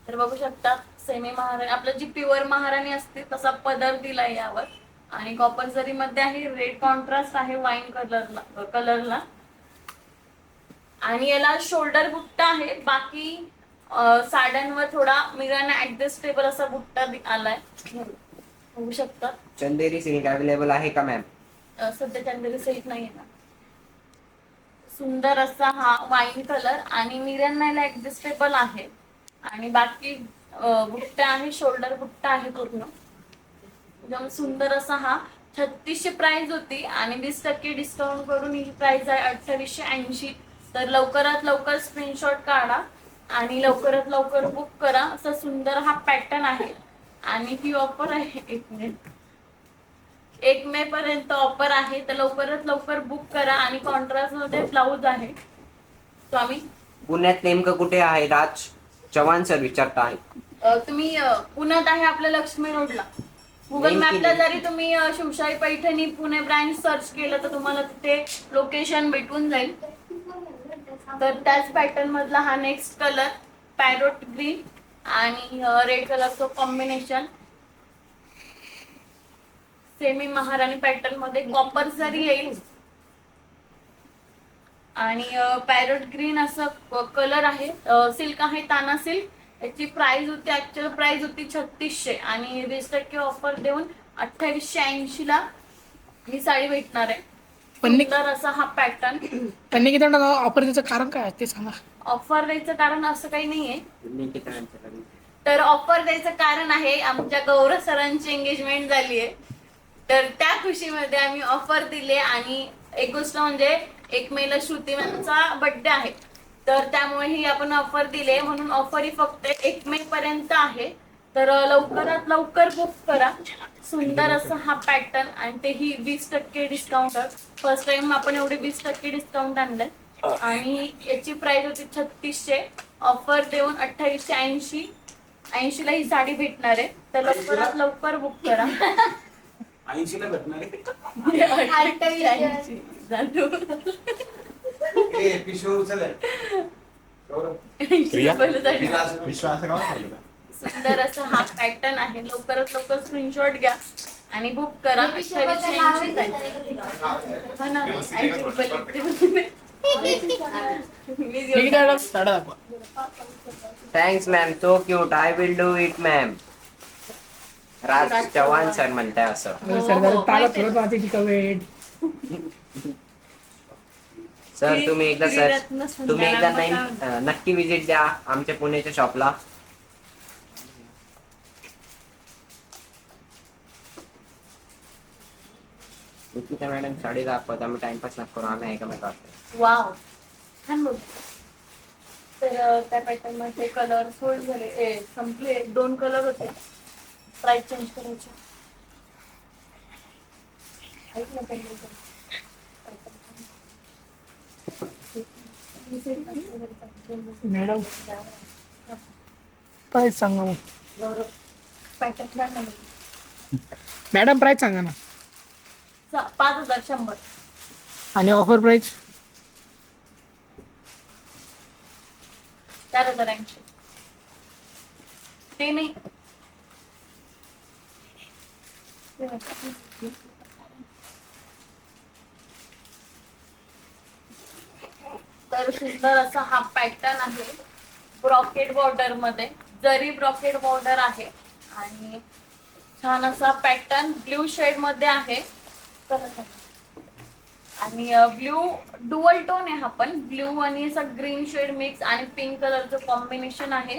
तर बघू शकता सेमी महाराणी आपलं जी प्युअर महाराणी असते तसा पदर दिलाय यावर. आणि कॉपर जरी मध्ये आहे. रेड कॉन्ट्रास्ट आहे वाईन कलरला. आणि याला शोल्डर बुट्टा आहे. बाकी साड्यांवर थोडा मिराने ऍडजस्टेबल असा बुट्टा आलाय. बघू शकता. चंदेरी सिल्क अवेलेबल आहे का मॅम? सध्या चंदेरी सिल्क नाही आहे ना. सुंदर असा हा वाईन कलर आणि मिरांना ऍडजस्टेबल आहे. आणि बाकी बुट्टा आहे, शोल्डर बुट्टा आहे पूर्ण. एकदम सुंदर असा हा 3600 प्राइस होती आणि 20% डिस्काउंट करून ही प्राइस आहे 2880. तर लवकरात लवकर स्क्रीनशॉट काढा आणि लवकरात लवकर बुक करा. असा सुंदर हा पॅटर्न आहे. आणि ही ऑफर आहे 1 मे पर्यंत ऑफर आहे. तर लवकरात लवकर बुक करा. आणि कॉन्ट्रास्ट मध्ये ब्लाऊज आहे. स्वामी पुण्यात नेमकं कुठे आहे? राज चव्हाण सर विचारता आहे. तुम्ही पुण्यात आहे आपल्या लक्ष्मी रोडला. गुगल मॅपला जरी तुम्ही शिवशाही पैठणी पुणे ब्रँच सर्च केलं तर तुम्हाला तिथे लोकेशन भेटून जाईल. तर त्याच पॅटर्न मधला हा नेक्स्ट कलर पॅरोट ग्रीन आणि रेड कलरचं कॉम्बिनेशन. सेमी महाराणी पॅटर्न मध्ये कॉपर जरी येईल आणि पॅरोट ग्रीन असं कलर आहे. सिल्क आहे ताना सिल्क. याची प्राइस होती ऍक्च्युअल प्राइस होती 3600 आणि 20% ऑफर देऊन 2880 ला ही साडी भेटणार आहे. सुंदर असा हा पॅटर्न. त्यांनी किती ऑफर द्यायचं कारण काय ते सांगा. ऑफर द्यायचं कारण असं काही नाहीये. निकितांचं लग्न. तर ऑफर द्यायचं कारण आहे आमच्या गौरव सरांची एंगेजमेंट झाली आहे. तर त्या खुशीमध्ये आम्ही ऑफर दिले. आणि एक गोष्ट म्हणजे 1 मे ला श्रुती मॅमचा बर्थडे आहे. तर त्यामुळे ही आपण ऑफर दिले. म्हणून ऑफर ही फक्त 1 मे पर्यंत आहे. तर लवकरात लवकर बुक करा. सुंदर असा हा पॅटर्न आणि तेही 20% डिस्काउंट. फर्स्ट टाइम आपण एवढे 20% डिस्काउंट आणलंय. आणि याची प्राइस होती 3600. ऑफर देऊन 2880 ला ही साडी भेटणार आहे. तर लवकरात लवकर बुक करा. 80 ला भेटणार आहे. 2880 जातो. ए पिशवी उचल. गौरव. 80 रुपयाला साडी. विश्वास का वाटलं? सुंदर असा हा पॅटर्न आहे. लवकरात लवकर स्क्रीनशॉट घ्या आणि बुक करा. 2880 जाईल. हा ना, 80 रुपये लागतील. ठीक आहे साडा दाखवा. Thanks ma'am, so cute. I will do it ma'am. Raj Chavan sir म्हणताय असं. सर ताला थोडं वाचायची का वेळ. सर तुम्ही एकदा नक्की विजिट द्या आमच्या पुण्याच्या शॉपला. निकिता मॅडम साडी दाखवत, आम्ही टाइमपास नको करू, आम्ही एकमेकांवर. वाव, छान बोल. तर त्या पॅटर्न मध्ये कलर सोल्ड झाले, संपले. 2 कलर होते. प्राइस चेंज करायचे. ऐक ना पहिले तर. मॅडम प्राईस सांगा मग. गौरव पॅटर्न काय म्हणतो? मॅडम प्राईस सांगा ना. 5100. आणि ऑफर प्राईस 4080. ते नाही. तर सुंदर असा हा पॅटर्न आहे. ब्रॉकेट बॉर्डर मध्ये जरी ब्रॉकेट बॉर्डर आहे आणि छान असा पॅटर्न ब्ल्यू शेड मध्ये आहे. आणि ब्ल्यू डुअल टोन आहे हा पण. ब्ल्यू आणि असं ग्रीन शेड मिक्स आणि पिंक कलरचं कॉम्बिनेशन आहे.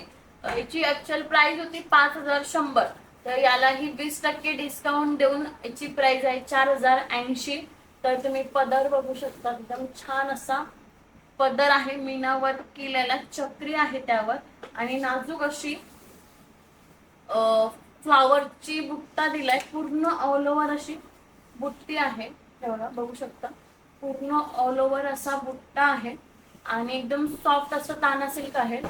याची ऍक्च्युअल प्राइस होती 5100. तर यालाही 20% डिस्काउंट देऊन याची प्राइस आहे 4080. तर तुम्ही पदर बघू शकता, एकदम छान असा पदर आहे. मीनावर केलेला चक्री आहे त्यावर आणि नाजूक अशी फ्लावरची बुट्टा दिलाय. पूर्ण ऑल ओव्हर अशी बुट्टी आहे. तेवढा बघू शकता, पूर्ण ऑल ओव्हर असा बुट्टा आहे आणि एकदम सॉफ्ट असं ताना सिल्क आहे.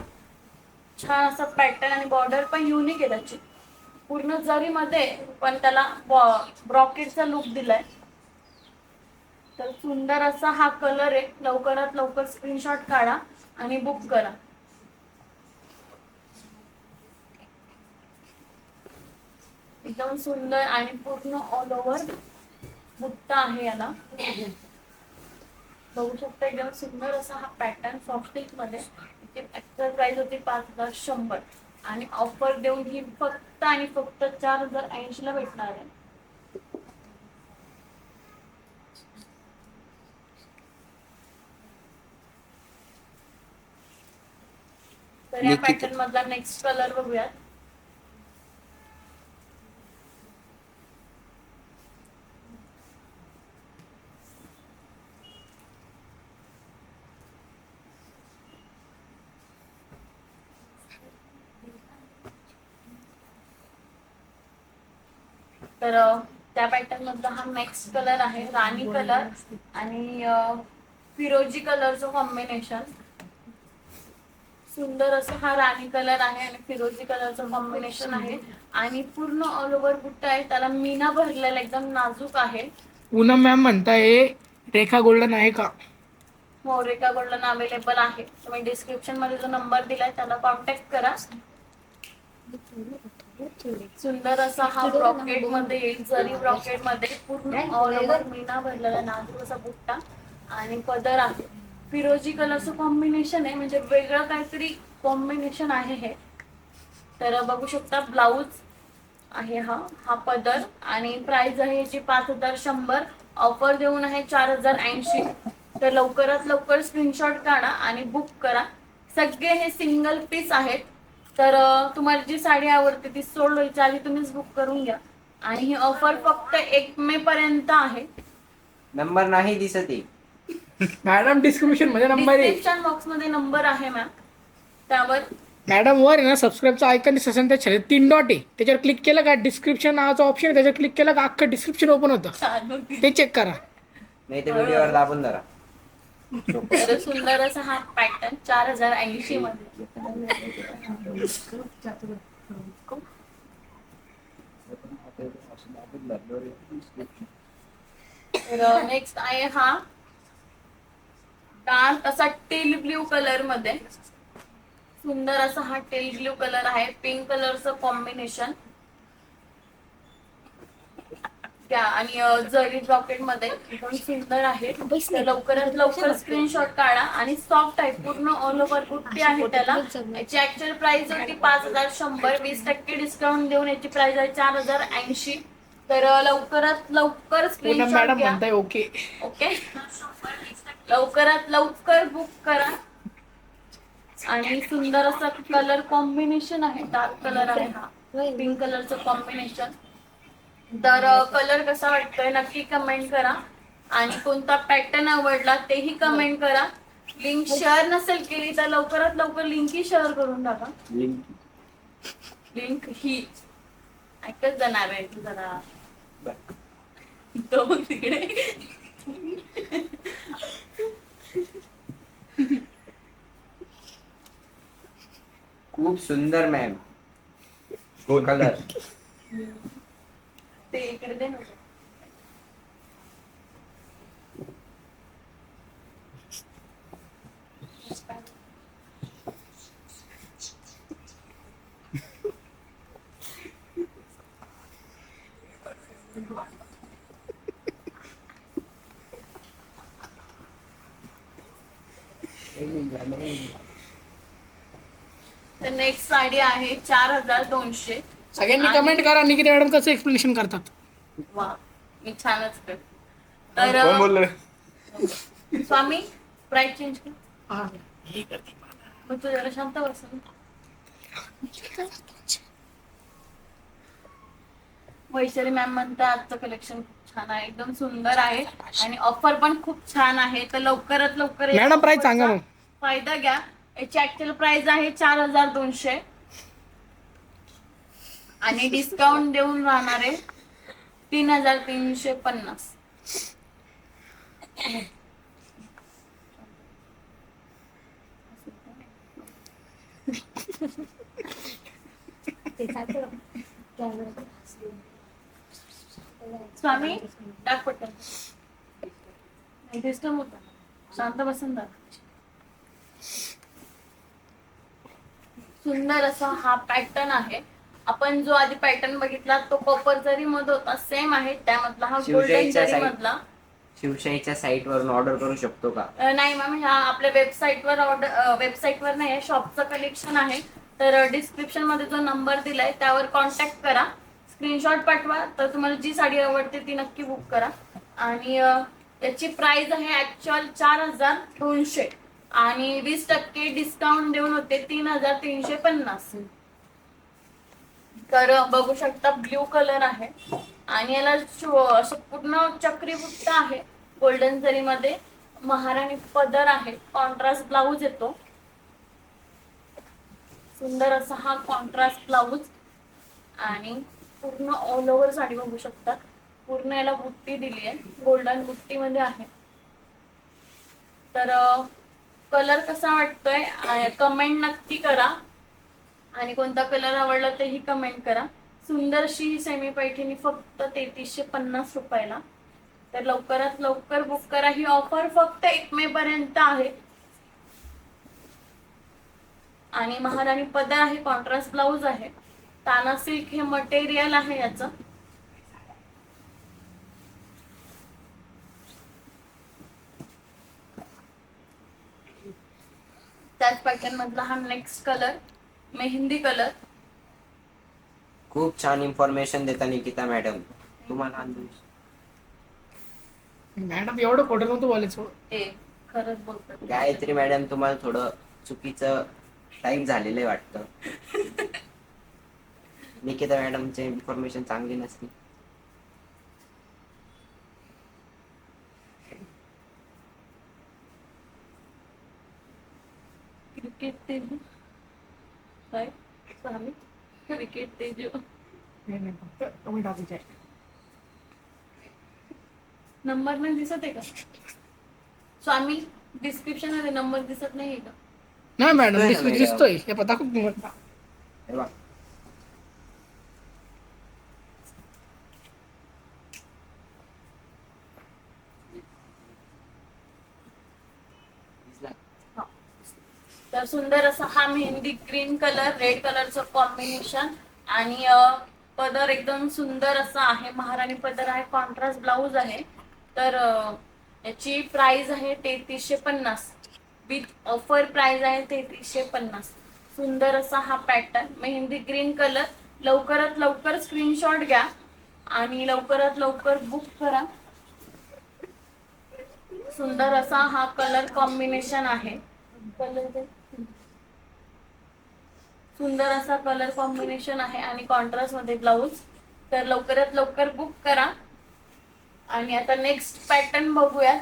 छान असा पॅटर्न आणि बॉर्डर पण युनिक आहे त्याची. पूर्ण जरीमध्ये पण त्याला ब्रॉकेटचा लुक दिलाय. तर सुंदर असा हा कलर आहे. लवकरात लवकर स्क्रीनशॉट काढा आणि बुक करा. एकदम सुंदर आणि पूर्ण ऑल ओव्हर बुट्टा आहे याला. बघू शकता, एकदम सुंदर असा हा पॅटर्न सॉफ्ट सिल्क मध्ये. ऍक्च्युअल प्राइस होती 5100 आणि ऑफर देऊन ही फक्त आणि फक्त 4080 ला भेटणार आहे. तर या पॅटर्न मधला नेक्स्ट कलर बघूयात. तर त्या पॅटर्न मधला हा नेक्स्ट कलर आहे राणी कलर आणि फिरोजी कलरचं कॉम्बिनेशन. सुंदर असं हा राणी कलर आहे आणि फिरोजी कलरचं कॉम्बिनेशन आहे आणि पूर्ण ऑल ओव्हर बुट्टा आहे. त्याला मीना भरलेला एकदम नाजूक आहे. पूनम मॅम म्हणताय रेखा गोल्डन आहे का? हो, रेखा गोल्डन अवेलेबल आहे. तुम्ही डिस्क्रिप्शन मध्ये जो नंबर दिलाय त्याला कॉन्टॅक्ट करा. सुंदर असा हा ब्रॉकेट मध्ये येईल. जरी ब्रॉकेट मध्ये पूर्ण ऑल ओव्हर मीना भरलेला नाजूक असा बुट्टा आणि पदर आहे. फिरोजी कलरचं कॉम्बिनेशन आहे, म्हणजे वेगळं काहीतरी कॉम्बिनेशन आहे हे. तर बघू शकता, ब्लाऊज आहे हा. हा पदर आणि प्राइस आहे याची 5100. ऑफर देऊन आहे 4080. तर लवकरात लवकर स्क्रीनशॉट काढा आणि बुक करा. सगळे हे सिंगल पीस आहेत. तर तुम्हाला जी साडी आवडते ती सोल्ड व्हायच्या आधी तुम्हीच बुक करून घ्या. आणि ही ऑफर फक्त 1 मे पर्यंत आहे. नंबर नाही दिसत आहे. मॅडम डिस्क्रिप्शन मध्ये नंबर आहे. डिस्क्रिप्शन बॉक्स मध्ये नंबर आहे मॅम. त्यावर मॅडम वर आहे ना सबस्क्राईबचा आयकन दिसत, त्या 3 डॉट आहे, त्याच्यावर क्लिक केलं का डिस्क्रिप्शन नावाचा ऑप्शन आहे, त्याच्यावर क्लिक केलं का अख्खं डिस्क्रिप्शन ओपन होतं. ते चेक करा. नाही तर व्हिडिओवर दाबून धरा. तर सुंदर असा हा पॅटर्न 4080 मध्ये. तर नेक्स्ट आहे हा डार्क असा टेल ब्ल्यू कलर मध्ये. सुंदर असा हा टेल ब्ल्यू कलर आहे. पिंक कलरचं कॉम्बिनेशन आणि जरी ब्रॉकेट मध्ये एकदम सुंदर आहे. तर लवकरात लवकर स्क्रीनशॉट काढा आणि सॉफ्ट आहे. पूर्ण ऑल ओव्हर बुट्टी आहे त्याला. याची ऍक्च्युअल प्राइस होती 5100. 20% डिस्काउंट देऊन याची प्राइस आहे 4080. तर लवकरात लवकर स्क्रीनशॉट मॅडम घ्या. म्हणताय ओके. ओके, लवकरात लवकर बुक करा. आणि सुंदर असा कलर कॉम्बिनेशन आहे. डार्क कलर आहे हा. पिंक कलरचं कॉम्बिनेशन. तर कलर कसा वाटतोय नक्की कमेंट करा आणि कोणता पॅटर्न आवडला तेही कमेंट करा. लिंक शेअर नसेल केली तर लवकरात लवकर लिंक ही शेअर करून टाका. लिंक ही ऐकत जाणार आहे तू जरा तो तिकडे. खूप सुंदर मॅम कलर. ते इकडे दे ना. तर नेक्स्ट साडी आहे 4200. सगळ्यांनी कमेंट करा निकिता मॅडम कसं एक्सप्लेनेशन करतात. वा मी छानच कर. तर कोण बोललं? स्वामी प्राइस चेंज कर. हा, हे करते. मग तू जरा शांत बस. वैशाली मॅम म्हणतात आजचं कलेक्शन खूप छान आहे, एकदम सुंदर आहे आणि ऑफर पण खूप छान आहे. तर लवकरात लवकर या मॅडम, price सांगा offer चा मग. फायदा घ्या. याची ऍक्च्युअल प्राइस आहे 4200 आणि डिस्काउंट देऊन राहणार आहे 3350. स्वामी टाक पटकन. नाही डिस्टर्ब होता. शांत बसून दाखव. सुंदर असा हा पॅटर्न आहे. आपण जो आधी पॅटर्न बघितला तो कॉपर जरी मध्ये होता सेम आहे, त्यामधला हा गोल्डन शिवशाहीच्या जरी मधला. शिवशाहीच्या साईट वरून ऑर्डर करू शकतो का? नाही मॅम, ह्या आपल्या वेबसाईटवर वेबसाईटवर नाही आहे, शॉपचं कलेक्शन आहे. तर डिस्क्रिप्शन मध्ये जो नंबर दिलाय त्यावर कॉन्टॅक्ट करा, स्क्रीनशॉट पाठवा. तर तुम्हाला जी साडी आवडते ती नक्की बुक करा. आणि याची प्राइस आहे ऍक्च्युअल 4200 आणि 20% डिस्काउंट देऊन होते 3350. तर बघू शकता ब्ल्यू कलर आहे आणि याला असं पूर्ण चक्री बुट्टा आहे गोल्डन जरी मध्ये. महाराणी पदर आहे, कॉन्ट्रास्ट ब्लाऊज येतो. सुंदर असा हा कॉन्ट्रास्ट ब्लाऊज आणि पूर्ण ऑल ओव्हर साडी बघू शकता. पूर्ण याला बुट्टी दिली आहे, गोल्डन बुट्टी मध्ये आहे. तर कलर कसा वाटतोय कमेंट नक्की करा आणि कोणता कलर आवडला तेही कमेंट करा. सुंदरशी ही सेमी पैठणी फक्त 3350 रुपयाला. तर लवकरात लवकर बुक करा. ही ऑफर फक्त 1 मे पर्यंत आहे. आणि महाराणी पदर आहे, कॉन्ट्रास्ट ब्लाऊज आहे, ताना सिल्क हे मटेरियल आहे याचं. त्याच पॅटर्न मधला हा नेक्स्ट कलर मेहंदी कलर. खूप छान इन्फॉर्मेशन देता निकिता मॅडम. तुम्हाला मॅडम एवढं खोटं नव्हतं बोलायचं. ते खरंच बोलतात. गायत्री मॅडम, तुम्हाला थोडं चुकीचं टाईप झालेलं आहे वाटतं. निकिता मॅडमचे इन्फॉर्मेशन चांगली नसते. क्रिकेट तेजू काय स्वामी, क्रिकेट तेजू नाही नाही, फक्त कमी टाकायचं आहे. नंबर नाही दिसत आहे का स्वामी? डिस्क्रिप्शन मध्ये नंबर दिसत नाहीये का? नाही मॅडम, दिसतोय ना मॅडम. दिसतोय. हे पता खूप तुम्हाला. हे बघ. हा. तर सुंदर असा हा मेहंदी ग्रीन कलर रेड कलरचं कॉम्बिनेशन आणि पदर एकदम सुंदर असा आहे. महाराणी पदर आहे, कॉन्ट्रास्ट ब्लाऊज आहे. तर याची प्राइस आहे 3350. विथ ऑफर प्राइस आहे 3350. सुंदर असा हा पॅटर्न मेहंदी ग्रीन कलर. लवकरात लवकर स्क्रीनशॉट घ्या आणि लवकरात लवकर बुक करा. सुंदर असा हा कलर कॉम्बिनेशन आहे. सुंदर असा कलर कॉम्बिनेशन आहे आणि कॉन्ट्रास्ट मध्ये ब्लाऊज. तर लवकरात लवकर बुक करा. आणि आता नेक्स्ट पॅटर्न बघूया.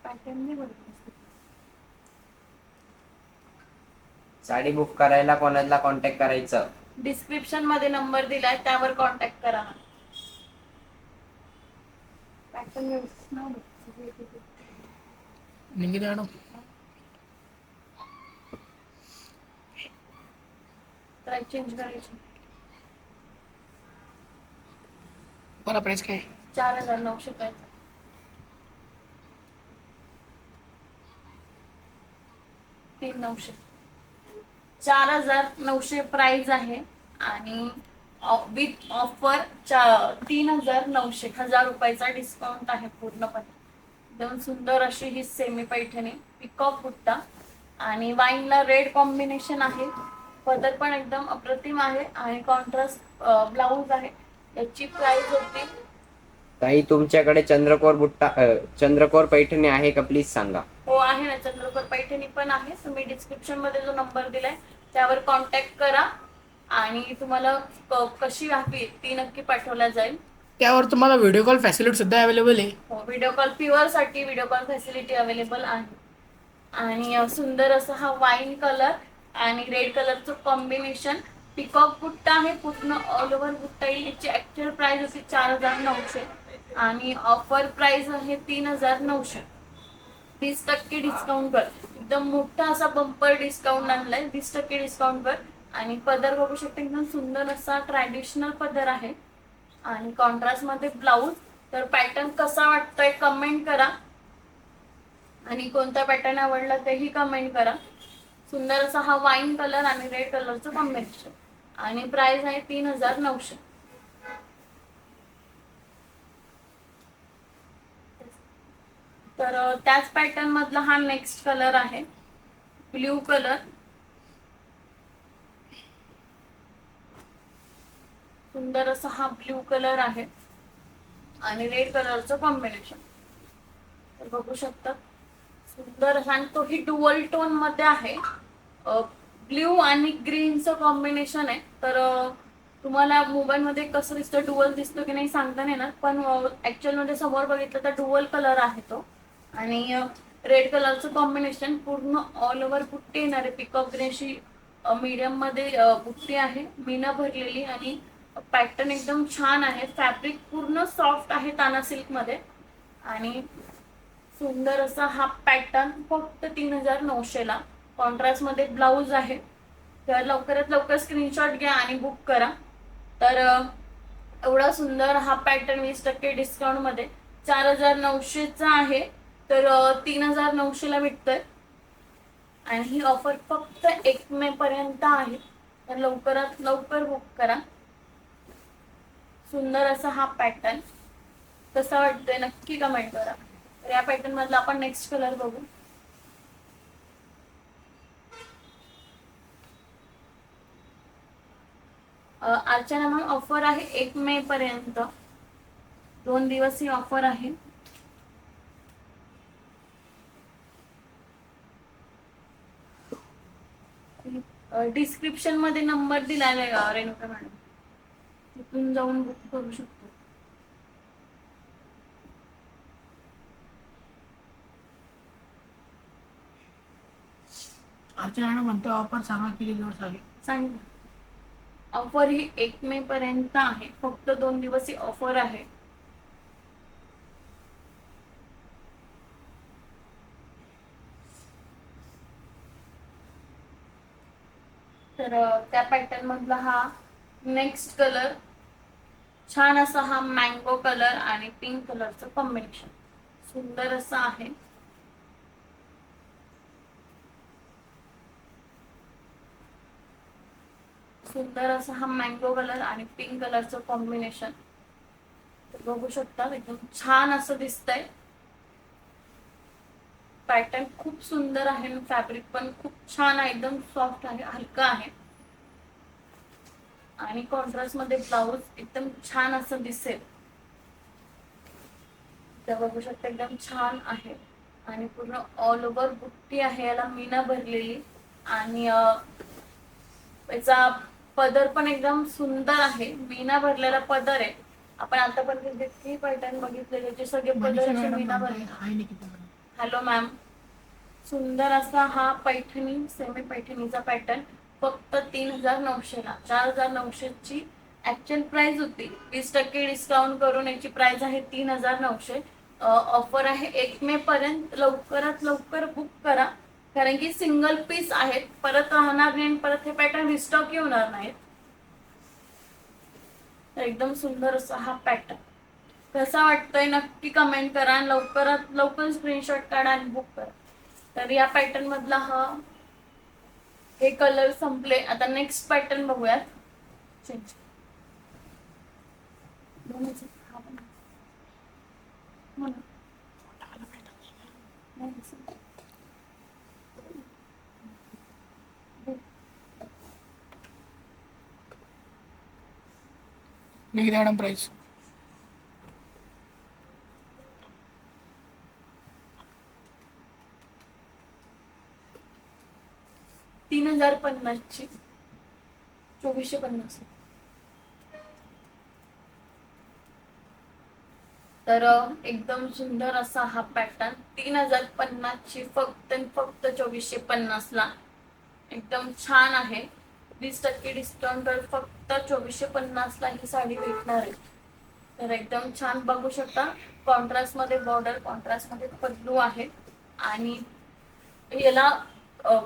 पॅटर्न नाही बघत. साडी बुक करायला कोणाला कॉन्टॅक्ट करायचं? डिस्क्रिप्शन मध्ये नंबर दिलाय, त्यावर कॉन्टॅक्ट करा. पॅटर्न व्यवस्थित नाही बघत. निकिता मॅडम प्राइस चेंज करायची. मला प्राइस काय 4,900 पाहिजे. 3,900. 4,900 प्राइस आहे. आणि विथ ऑफर 3,900, 1,000 रुपयाचा डिस्काउंट आहे पूर्णपणे. एकदम सुंदर अशी ही सेमी पैठणी, पिकॉक बुट्टा आणि वाईनला रेड कॉम्बिनेशन आहे. पदर पण एकदम अप्रतिम आहे आणि कॉन्ट्रास्ट ब्लाऊज आहे. याची प्राइस होती. ताई तुमच्याकडे चंद्रकोर पैठणी आहे का, प्लीज सांगा. हो आहे ना, चंद्रकोर पैठणी पण आहे. तुम्ही डिस्क्रिप्शन मध्ये जो नंबर दिलाय त्यावर कॉन्टॅक्ट करा आणि तुम्हाला कशी हवी ती नक्की पाठवल्या जाईल. त्यावर तुम्हाला व्हिडिओ कॉल फॅसिलिटी सुद्धा अवेलेबल आहे. हो, व्हिडिओ कॉल प्युअर साठी व्हिडिओ कॉल फॅसिलिटी अवेलेबल आहे. आणि सुंदर असा हा वाईन कलर आणि रेड कलरचं कॉम्बिनेशन, पिकॉक बुट्टा आहे पूर्ण ऑल ओव्हर बुट्टा येईल. याची ऍक्च्युअल प्राइस होती 4,900 आणि ऑफर प्राइस आहे 3,900. 20% डिस्काउंट वर एकदम मोठा असा बंपर डिस्काउंट आणलाय. 20% डिस्काउंट वर. आणि पदर बघू शकता, एकदम सुंदर असा ट्रॅडिशनल पदर आहे आणि कॉन्ट्रास्ट मध्ये ब्लाऊज. तर पॅटर्न कसा वाटतोय कमेंट करा आणि कोणता पॅटर्न आवडला तेही कमेंट करा. सुंदर असा हा वाईन कलर आणि रेड कलरचं कॉम्बिनेशन आणि प्राइस आहे 3,900. तर त्याच पॅटर्न मधला हा नेक्स्ट कलर आहे, ब्ल्यू कलर. सुंदर असा हा ब्ल्यू कलर आहे आणि रेड कलरचं कॉम्बिनेशन. तर बघू शकता सुंदर असा, आणि तोही डुअल टोन मध्ये आहे. ब्ल्यू आणि ग्रीनचं कॉम्बिनेशन आहे. तर तुम्हाला मोबाईल मध्ये कसं दिसतं, डुअल दिसतो की नाही सांगता नाही ना, पण ऍक्च्युअल मध्ये समोर बघितलं तर डुअल कलर आहे तो. आणि रेड कलरचं कॉम्बिनेशन, पूर्ण ऑल ओव्हर बुट्टी येणार आहे. पिकॉक ग्रीनशी मीडियम मध्ये बुट्टी आहे, मीना भरलेली. आणि पॅटर्न एकदम छान आहे. फॅब्रिक पूर्ण सॉफ्ट आहे ताना सिल्क मध्ये. आणि सुंदर असा हा पॅटर्न फक्त 3,900 ला. कॉन्ट्रास्ट मध्ये ब्लाऊज आहे. तर लवकरात लवकर स्क्रीनशॉट घ्या आणि बुक करा. तर एवढा सुंदर हा पॅटर्न 20% डिस्काउंट मध्ये 4,900 चा आहे. तर 3,900 ला भेटतोय. आणि ही ऑफर फक्त 1 मे पर्यंत आहे. तर लवकरात लवकर बुक करा. सुंदर असा हा पॅटर्न कसा वाटतोय नक्की कमेंट करा. तर या पॅटर्न मधला आपण नेक्स्ट कलर बघू. अर्चना मॅम, ऑफर आहे 1 मे पर्यंत, 2 दिवस ही ऑफर आहे. डिस्क्रिप्शन मध्ये नंबर दिलेला आहे रेणुका मॅडम, तिथून जाऊन बुक करू शकतो. अर्चना मॅडम म्हणतो ऑफर सांगा किती दिवस आहे. सांग. ऑफर ही 1 मे पर्यंत आहे. फक्त 2 दिवस ही ऑफर आहे. तर त्या पॅटर्न मधला हा नेक्स्ट कलर, छान असा हा मँगो कलर आणि पिंक कलरचं कॉम्बिनेशन सुंदर असं आहे. सुंदर असा हा मँगो कलर आणि पिंक कलरचं कॉम्बिनेशन बघू शकता. एकदम छान असं दिसतंय. पॅटर्न खूप सुंदर आहे. फॅब्रिक पण खूप छान आहे, एकदम सॉफ्ट आहे, हलका आहे. आणि कॉन्ट्रास्ट मध्ये ब्लाऊज एकदम छान असं दिसेल. तर बघू शकता एकदम छान आहे आणि पूर्ण ऑल ओव्हर बुट्टी आहे, याला मीना भरलेली. आणि याचा पदर पण एकदम सुंदर आहे, मीना भरलेला पदर आहे. आपण आतापर्यंत जितकी पैठण बघितले त्याचे सगळे पदर असे मीना भरले. हॅलो मॅम, सुंदर असा हा पैठणी सेमी पैठणीचा पॅटर्न फक्त 3900 ला. 4900 ची ऍक्च्युअल प्राइस होती, 20% डिस्काउंट करून याची प्राइस आहे 3900. ऑफर आहे 1 मे पर्यंत. लवकरात लवकर बुक करा, कारण की सिंगल पीस आहेत, परत राहणार नाही, परत हे पॅटर्न रिस्टॉक होणार नाहीत. तर एकदम सुंदर असा हा पॅटर्न कसा वाटतोय नक्की कमेंट करा आणि लवकरात लवकर स्क्रीनशॉट काढा आणि बुक करा. तर या पॅटर्न मधला हे कलर संपले. आता नेक्स्ट पॅटर्न बघूयात. चेंज किती मॅडम प्राइस? 3050 ची 2450. तर एकदम सुंदर असा हा पॅटर्न 3050 ची फक्त 2450 ला. एकदम छान आहे. 20% डिस्काउंट वर फक्त 2450 ला ही साडी भेटणार आहे. तर एकदम छान बघू शकता. कॉन्ट्रास्ट मध्ये बॉर्डर, कॉन्ट्रास्ट मध्ये पल्लू आहे. आणि याला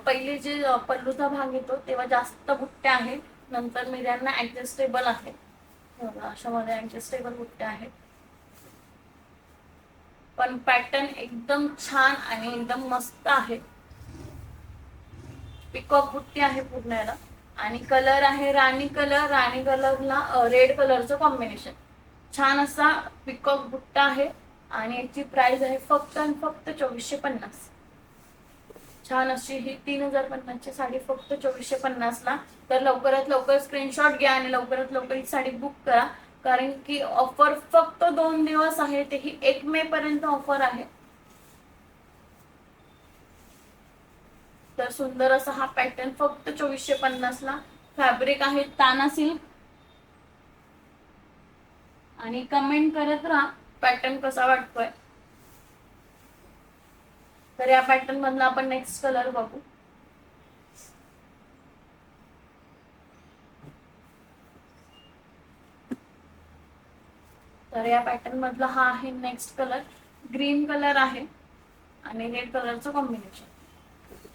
पहिले जे पल्लूचा भाग येतो तेव्हा जास्त बुट्ट्या आहेत, नंतर मिऱ्यांना ऍडजस्टेबल आहे. अशा मध्ये ऍडजस्टेबल बुट्ट्या आहेत. पण पॅटर्न एकदम छान आणि एकदम मस्त आहे. पिकॉक बुट्टी आहे पूर्ण याला. आणि कलर आहे राणी कलर. राणी कलरला रेड कलरचं कॉम्बिनेशन. छान असा पिकॉक बुट्टा आहे आणि याची प्राइस आहे फक्त आणि फक्त 2450. छान अशी ही 3050 ची साडी फक्त 2450 ला. तर लवकरात लवकर स्क्रीनशॉट घ्या आणि लवकरात लवकर ही साडी बुक करा, कारण की ऑफर फक्त 2 दिवस आहे, तेही 1 मे पर्यंत ऑफर आहे. तर सुंदर असा हा पॅटर्न फक्त 2450 ला. फॅब्रिक आहे ताना सिल्क. आणि कमेंट करत राहा पॅटर्न कसा वाटतोय. तर या पॅटर्न मधला आपण नेक्स्ट कलर बघू. तर या पॅटर्न मधला हा आहे नेक्स्ट कलर. ग्रीन कलर आहे आणि रेड कलरचं कॉम्बिनेशन.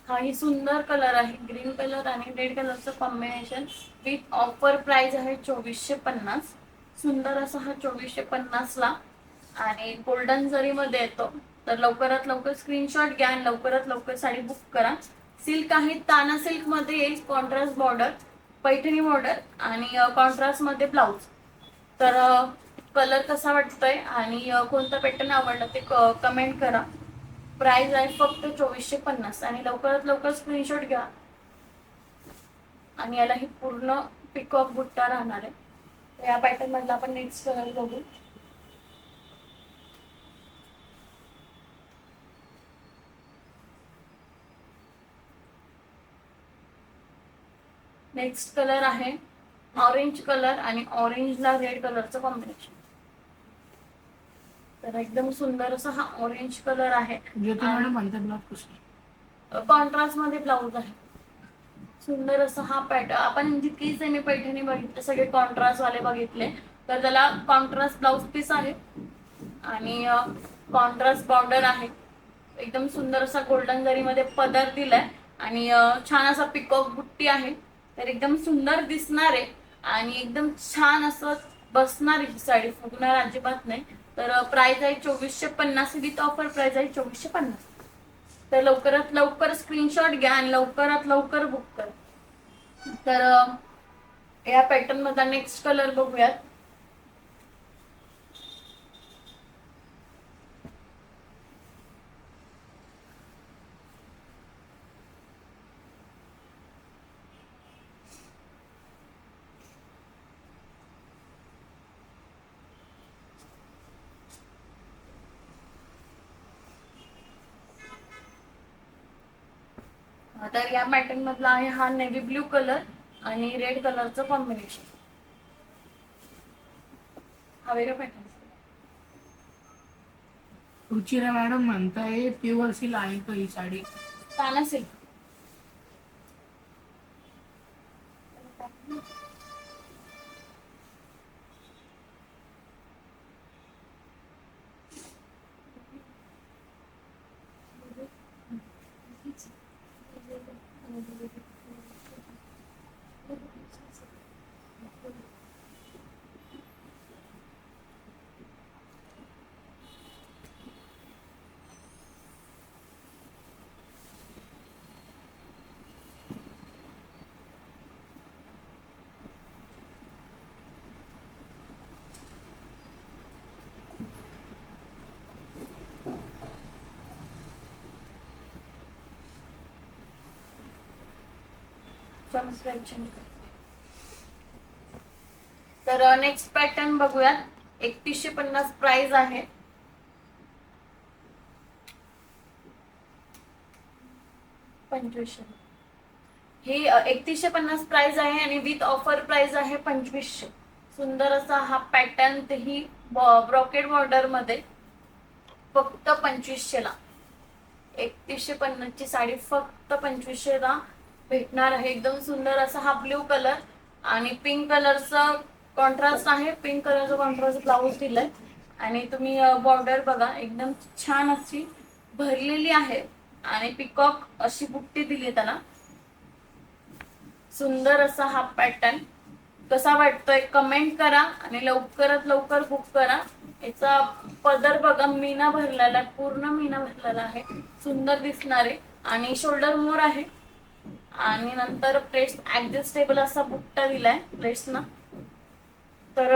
हा ही सुंदर कलर आहे, ग्रीन कलर आणि रेड कलरचं कॉम्बिनेशन. विथ ऑफर प्राइस आहे 2450. सुंदर असा हा 2450 ला आणि गोल्डन जरी मध्ये येतो. तर लवकरात लवकर स्क्रीनशॉट घ्या आणि लवकरात लवकर साडी बुक करा. सिल्क आहे ताना सिल्क मध्ये येईल. कॉन्ट्रास्ट बॉर्डर, पैठणी बॉर्डर आणि कॉन्ट्रास्ट मध्ये ब्लाउज. तर कलर कसा वाटतोय आणि कोणता पॅटर्न आवडला ते कमेंट करा. प्राइस आहे फक्त 2450 आणि लवकरात लवकर स्क्रीनशॉट घ्या. आणि याला ही पूर्ण पिकॉक बुट्टा राहणार आहे. तर या पॅटर्न मधला आपण नेक्स्ट कलर बघू. नेक्स्ट कलर आहे ऑरेंज कलर आणि ऑरेंजला रेड कलरचं कॉम्बिनेशन. तर एकदम सुंदर असा हा ऑरेंज कलर आहे. कॉन्ट्रास्ट मध्ये ब्लाउज आहे. सुंदर असा हा पॅटर्न. आपण जितकी सेमी पैठणी बघितले सगळे कॉन्ट्रास्ट वाले बघितले, तर त्याला कॉन्ट्रास्ट ब्लाउज पीस आहे आणि कॉन्ट्रास्ट बॉर्डर आहे. एकदम सुंदर असा गोल्डन जरी मध्ये पदर दिलाय आणि छान असा पिकॉक बुट्टी आहे. तर एकदम सुंदर दिसणार आहे आणि एकदम छान असं बसणार ही साडी, फुगणार अजिबात नाही. तर प्राइस आहे 2450. विथ ऑफर प्राइस आहे 2450. तर लवकरात लवकर स्क्रीनशॉट घ्या आणि लवकरात लवकर बुक करा. तर या पॅटर्न मधला नेक्स्ट कलर बघूयात. तर या पॅटर्न मधला आहे हा नेव्ही ब्ल्यू कलर आणि रेड कलरचं कॉम्बिनेशन. हा वेगळा पॅटर्न. रुचिरा मॅडम म्हणताय प्युअर सिल्क आहे का ही साडी? ताना सिल्क. तर नेक्स्ट पॅटर्न बघूयात. 3150 प्राइस आहे. ही 3150 प्राइस आहे आणि विथ ऑफर प्राइस आहे 2500. सुंदर असा हा पॅटर्न, तेही ब्रॉकेड बॉर्डर मध्ये, फक्त 2500 ला. 3150 ची साडी फक्त 2500 ला भेटणार आहे. एकदम सुंदर असा हा ब्ल्यू कलर आणि पिंक कलरचा कॉन्ट्रास्ट आहे. पिंक कलरचा कॉन्ट्रास्ट ब्लाऊज दिलाय आणि तुम्ही बॉर्डर बघा, एकदम छान अशी भरलेली आहे आणि पिकॉक अशी बुट्टी दिली आहे त्याला. सुंदर असा हा पॅटर्न. कसा वाटतोय कमेंट करा आणि लवकरात लवकर बुक करा. याचा पदर बघा, मीना भरलेला आहे, पूर्ण मीना भरलेला आहे, सुंदर दिसणार आहे आणि शोल्डर मोर आहे आणि नंतर प्लेट्स ऍडजस्टेबल असा बुट्टा दिलाय प्लेट्सना. तर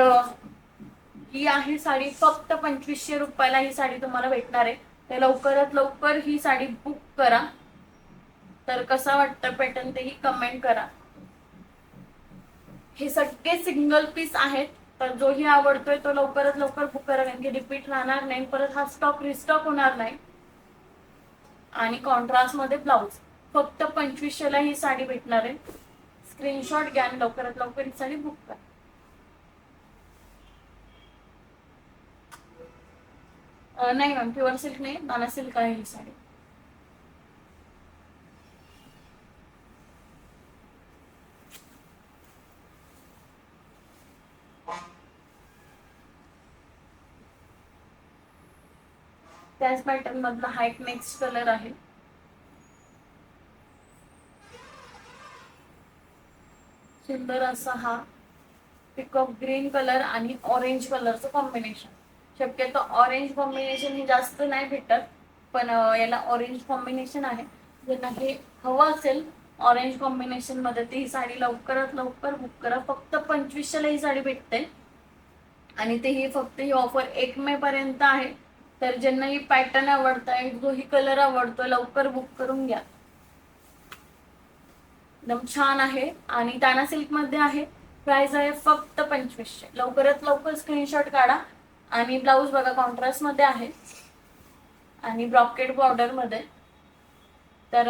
ही आहे साडी फक्त 2500 रुपयाला. ही साडी तुम्हाला भेटणार आहे. तर लवकरात लवकर ही साडी बुक करा. तर कसा वाटतं पॅटर्न तेही कमेंट करा. हे सगळे सिंगल पीस आहेत, तर जोही आवडतोय तो लवकरात लवकर बुक करा, कारण की रिपीट राहणार नाही, परत हा स्टॉक रिस्टॉक होणार नाही. आणि कॉन्ट्रास्ट मध्ये ब्लाउज फक्त 2500 ला ही साडी भेटणार आहे. स्क्रीनशॉट घ्या आणि लवकरात लवकर ही साडी बुक करा. नाही मॅम, प्युअर सिल्क नाही, नाना सिल्क आहे ही साडी. त्याच पॅटर्न मधला हा एक नेक्स्ट कलर आहे. सुंदर असा हा पिकॉक ग्रीन कलर आणि ऑरेंज कलरचं कॉम्बिनेशन. शक्यतो ऑरेंज कॉम्बिनेशन हे जास्त नाही भेटत, पण याला ऑरेंज कॉम्बिनेशन आहे. ज्यांना हे हवं असेल ऑरेंज कॉम्बिनेशन मध्ये, ती ही साडी लवकरात लवकर बुक करा. फक्त 2500 ला ही साडी भेटते आणि ते ही फक्त ही ऑफर 1 मे पर्यंत आहे. तर ज्यांना ही पॅटर्न आवडताय, जो ही कलर आवडतोय, लवकर बुक करून घ्या. एकदम छान आहे आणि ताना सिल्क मध्ये आहे. प्राइस आहे फक्त 2500. लवकरात लवकर स्क्रीनशॉट काढा. आणि ब्लाऊज बघा, कॉन्ट्रास्ट मध्ये आहे आणि ब्रॉकेड बॉर्डर मध्ये. तर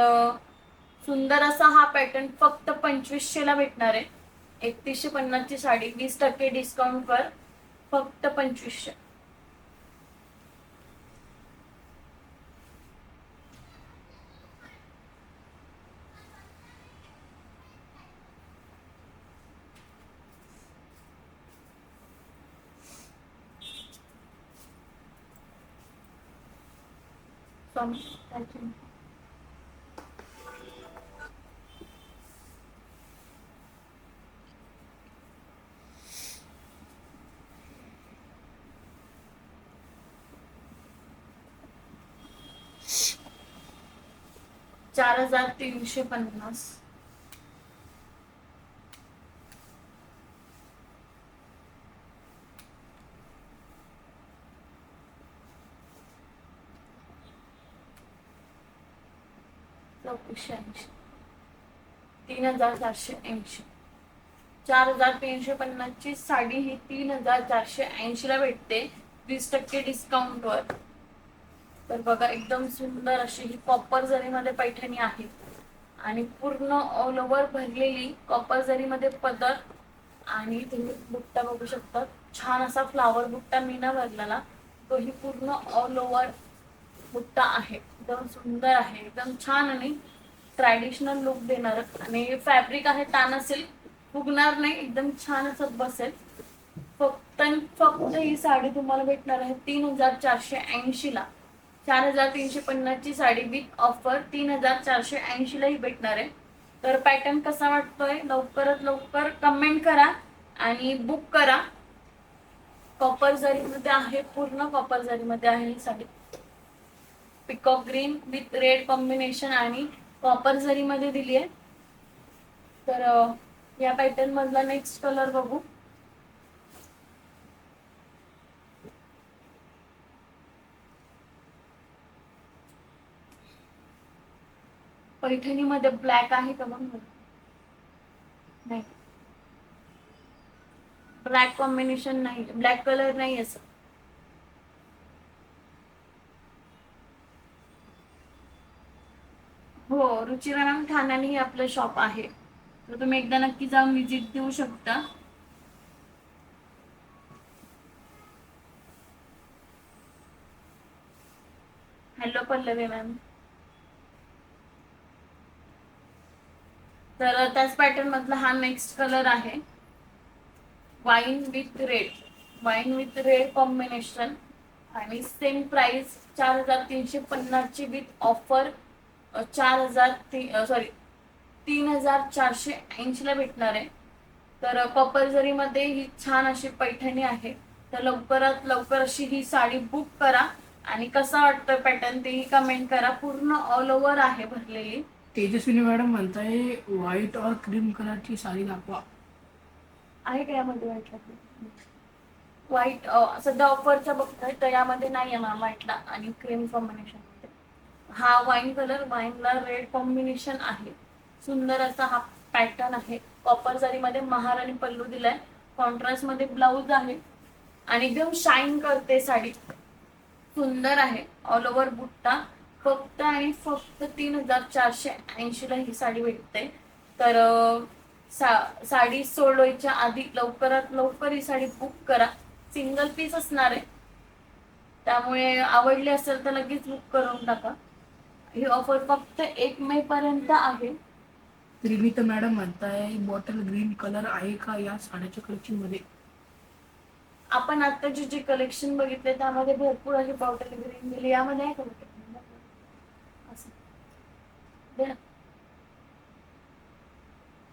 सुंदर असा हा पॅटर्न फक्त 2500 ला भेटणार आहे. 3150 ची साडी 20% डिस्काउंट वर फक्त 2500. Thank you. 4350. चौकशे 3480. 4350 ची साडी ही 3480 ला भेटते 20% डिस्काउंट वर. तर बघा, एकदम सुंदर अशी ही कॉपर जरीमध्ये पैठणी आहे आणि पूर्ण ऑल ओव्हर भरलेली कॉपर जरीमध्ये पदर आणि तुम्ही बुट्टा बघू शकता. छान असा फ्लावर बुट्टा मीना भरलेला, तोही पूर्ण ऑल ओव्हर बुट्टा आहे. एकदम सुंदर आहे, एकदम छान आणि ट्रॅडिशनल लुक देणार. आणि फॅब्रिक आहे तान सिल्क, फुगणार नाही, एकदम छान असं बसेल. फक्त आणि फक्त ही साडी तुम्हाला भेटणार आहे 3480 ला. 4350 ची साडी विथ ऑफर 3480 ला ही भेटणार आहे. तर पॅटर्न कसा वाटतोय लवकरात लवकर कमेंट करा आणि बुक करा. कॉपर जरीमध्ये आहे, पूर्ण कॉपर जरीमध्ये आहे ही sari. Peacock green with red combination आणि कॉपर जरीमध्ये दिली आहे. तर या पॅटर्न मधला नेक्स्ट कलर बघू. पैठणीमध्ये ब्लॅक आहे का बघ ना. नाही, ब्लॅक कॉम्बिनेशन नाही, ब्लॅक कलर नाही असं. हो, रुचिरा मॅम ठाण्याने हे आपलं शॉप आहे, तर तुम्ही एकदा नक्की जाऊन विजिट देऊ शकता. Hello Pallavi ma'am. तर त्याच पॅटर्न मधला हा नेक्स्ट कलर आहे, wine with red. Wine with red combination आणि सेम प्राइस 4350 ची विथ ऑफर 3480 ला भेटणार आहे. तर कॉपर जरीमध्ये ही छान अशी पैठणी आहे. तर लवकरात लवकर अशी ही साडी बुक करा आणि कसा वाटतोय पॅटर्न तेही कमेंट करा. पूर्ण ऑल ओव्हर आहे भरलेली. तेजस्विनी मॅडम म्हणताय व्हाईट और क्रीम कलरची साडी दाखवा. आहे का यामध्ये व्हाईट? सध्या ऑफरच्या बघताय तर यामध्ये नाही आहे मॅम व्हाईटला आणि क्रीम कॉम्बिनेशन मध्ये. हा वाईन कलर, वाईनला रेड कॉम्बिनेशन आहे. सुंदर असा हा पॅटर्न आहे. कॉपर जरीमध्ये महाराणी पल्लू दिलाय, कॉन्ट्रास्ट मध्ये ब्लाऊज आहे आणि एकदम शाईन करते साडी. सुंदर आहे, ऑल ओव्हर बुट्टा. फक्त आणि फक्त 3480 ला ही साडी भेटते. तर साडी सोडवायच्या आधी लवकरात लवकर ही साडी बुक करा. सिंगल पीस असणार आहे, त्यामुळे आवडली असेल तर लगेच बुक करून टाका. ही ऑफर फक्त 1 मे पर्यंत आहे. त्रिमित मॅडम म्हणताय बॉटल ग्रीन कलर आहे का या साड्याच्या कलेक्शन मध्ये? आपण आताचे जे कलेक्शन बघितले त्यामध्ये भरपूर अशी बॉटल ग्रीन दिली. यामध्ये आहे का bottle? असं दे ना.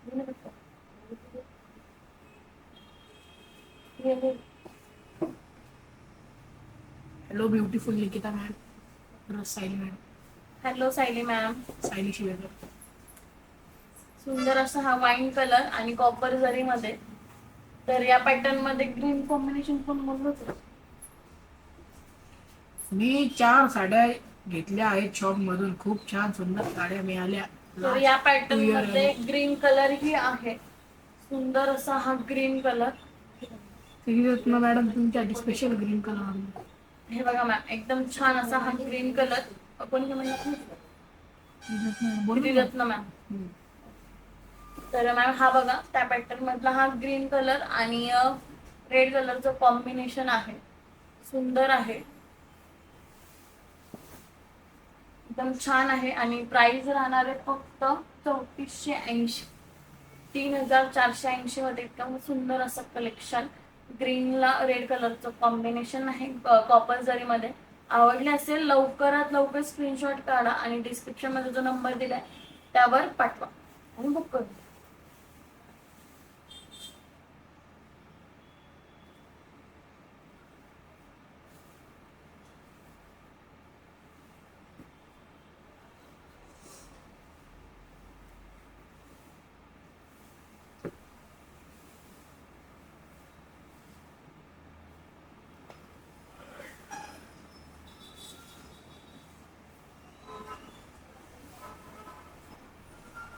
दे ना बघा. ये, ये. Hello beautiful Nikita ma'am, Sayali madam. Hello Sayali ma'am. Sayali Shivekar. सुंदर असा हा वाईन कलर आणि कॉपर जरीमध्ये. तर या पॅटर्न मध्ये ग्रीन कॉम्बिनेशन पण म्हणूनच. मी 4 साड्या घेतल्या आहेत शॉप मधून, खूप छान सुंदर साड्या मिळाल्या. तर या पॅटर्न मध्ये ग्रीन कलर ही आहे. सुंदर असा हा ग्रीन कलर. त्रिरत्न मॅडम तुमच्या स्पेशल ग्रीन कलर. हे बघा मॅम, एकदम छान असा हा ग्रीन कलर. आपण रत्न मॅम. तर मॅम हा बघा, त्या पॅटर्न मधला हा ग्रीन कलर आणि रेड कलरचं कॉम्बिनेशन आहे. सुंदर आहे, एकदम छान आहे. आणि प्राइस राहणार आहे फक्त 3480. 3480 मध्ये एकदम सुंदर असं कलेक्शन. ग्रीनला रेड कलरचं कॉम्बिनेशन आहे कॉपर जरीमध्ये. आवडले असेल लवकरात लवकर स्क्रीनशॉट काढा आणि डिस्क्रिप्शन मध्ये जो नंबर दिलाय त्यावर पाठवा आणि बुक करू.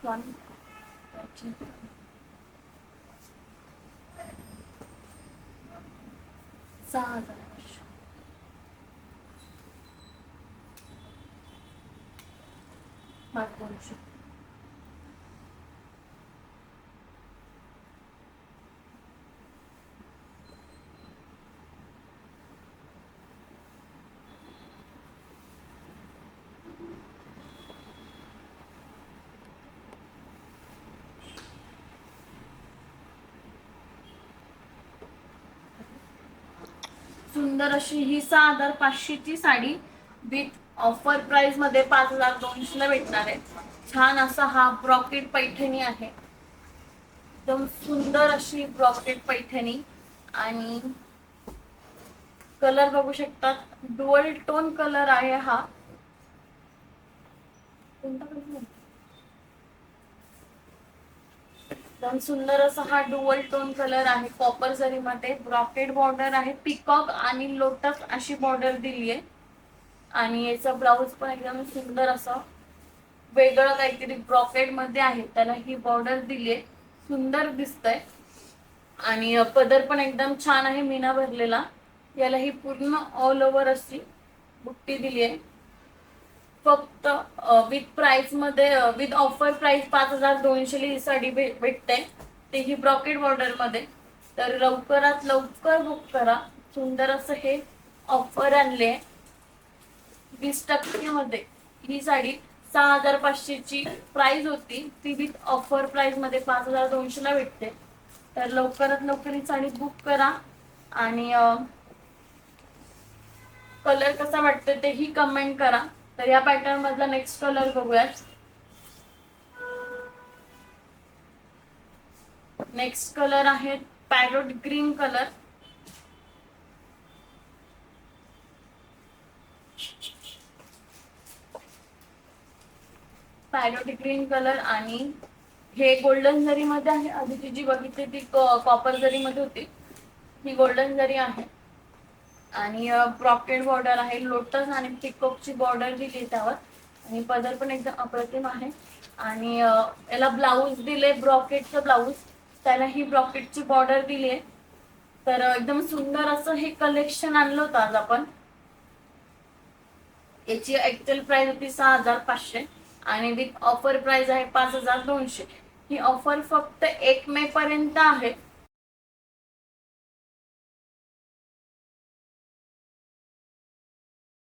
स्वामी. 6000. सुंदर अशी ही 6,500 ची साडी विथ ऑफर प्राइस मध्ये 5,200 ला भेटणार आहे. छान असा हा ब्रॉकेट पैठणी आहे, एकदम सुंदर अशी ब्रॉकेट पैठणी. आणि कलर बघू शकतात, डुअल टोन कलर आहे हा. कोणता कलर? एकदम सुंदर असा हा डुअल टोन कलर आहे. कॉपर जरी मध्ये ब्रॉकेट बॉर्डर आहे, पिकॉक आणि लोटस अशी बॉर्डर दिली आहे. आणि याचा ब्लाउज पण एकदम सुंदर असं वेगळं काहीतरी ब्रॉकेट मध्ये आहे, त्याला ही बॉर्डर दिली आहे, सुंदर दिसतंय. आणि पदर पण एकदम छान आहे, मीना भरलेला. याला ही पूर्ण ऑल ओव्हर अशी बुट्टी दिली आहे. फक्त विथ प्राइस मध्ये विथ ऑफर प्राइस 5,200 ही साडी भेटते, तेही ब्रॉकेट बॉर्डर मध्ये. तर लवकरात लवकर बुक करा. सुंदर असं हे ऑफर आणले. 20% मध्ये ही साडी 6,500 ची प्राइस होती, ती विथ ऑफर प्राइस मध्ये 5,200 ला भेटते. तर लवकरात लवकर ही साडी बुक करा. आणि कलर कसा वाटतो तेही कमेंट करा. तर या पॅटर्न मधला नेक्स्ट कलर बघूयात. नेक्स्ट कलर आहे parrot green colour. Parrot green colour आणि हे गोल्डन जरी मध्ये आहे. आधी जी बघितली ती कॉपर जरी मध्ये होती, ही गोल्डन जरी आहे. आणि ब्रॉकेट बॉर्डर आहे, लोटस आणि पिकॉकची बॉर्डर दिली त्यावर. आणि पदर पण एकदम अप्रतिम आहे. आणि याला ब्लाऊज दिले ब्रॉकेटचं ब्लाऊज, त्याला ही ब्रॉकेटची बॉर्डर दिली आहे. तर एकदम सुंदर असं हे कलेक्शन आणलं होतं आज आपण. याची ऍक्च्युअल प्राइस होती 6,500 आणि विथ ऑफर प्राइस आहे 5,200. ही ऑफर फक्त 1 मे पर्यंत आहे.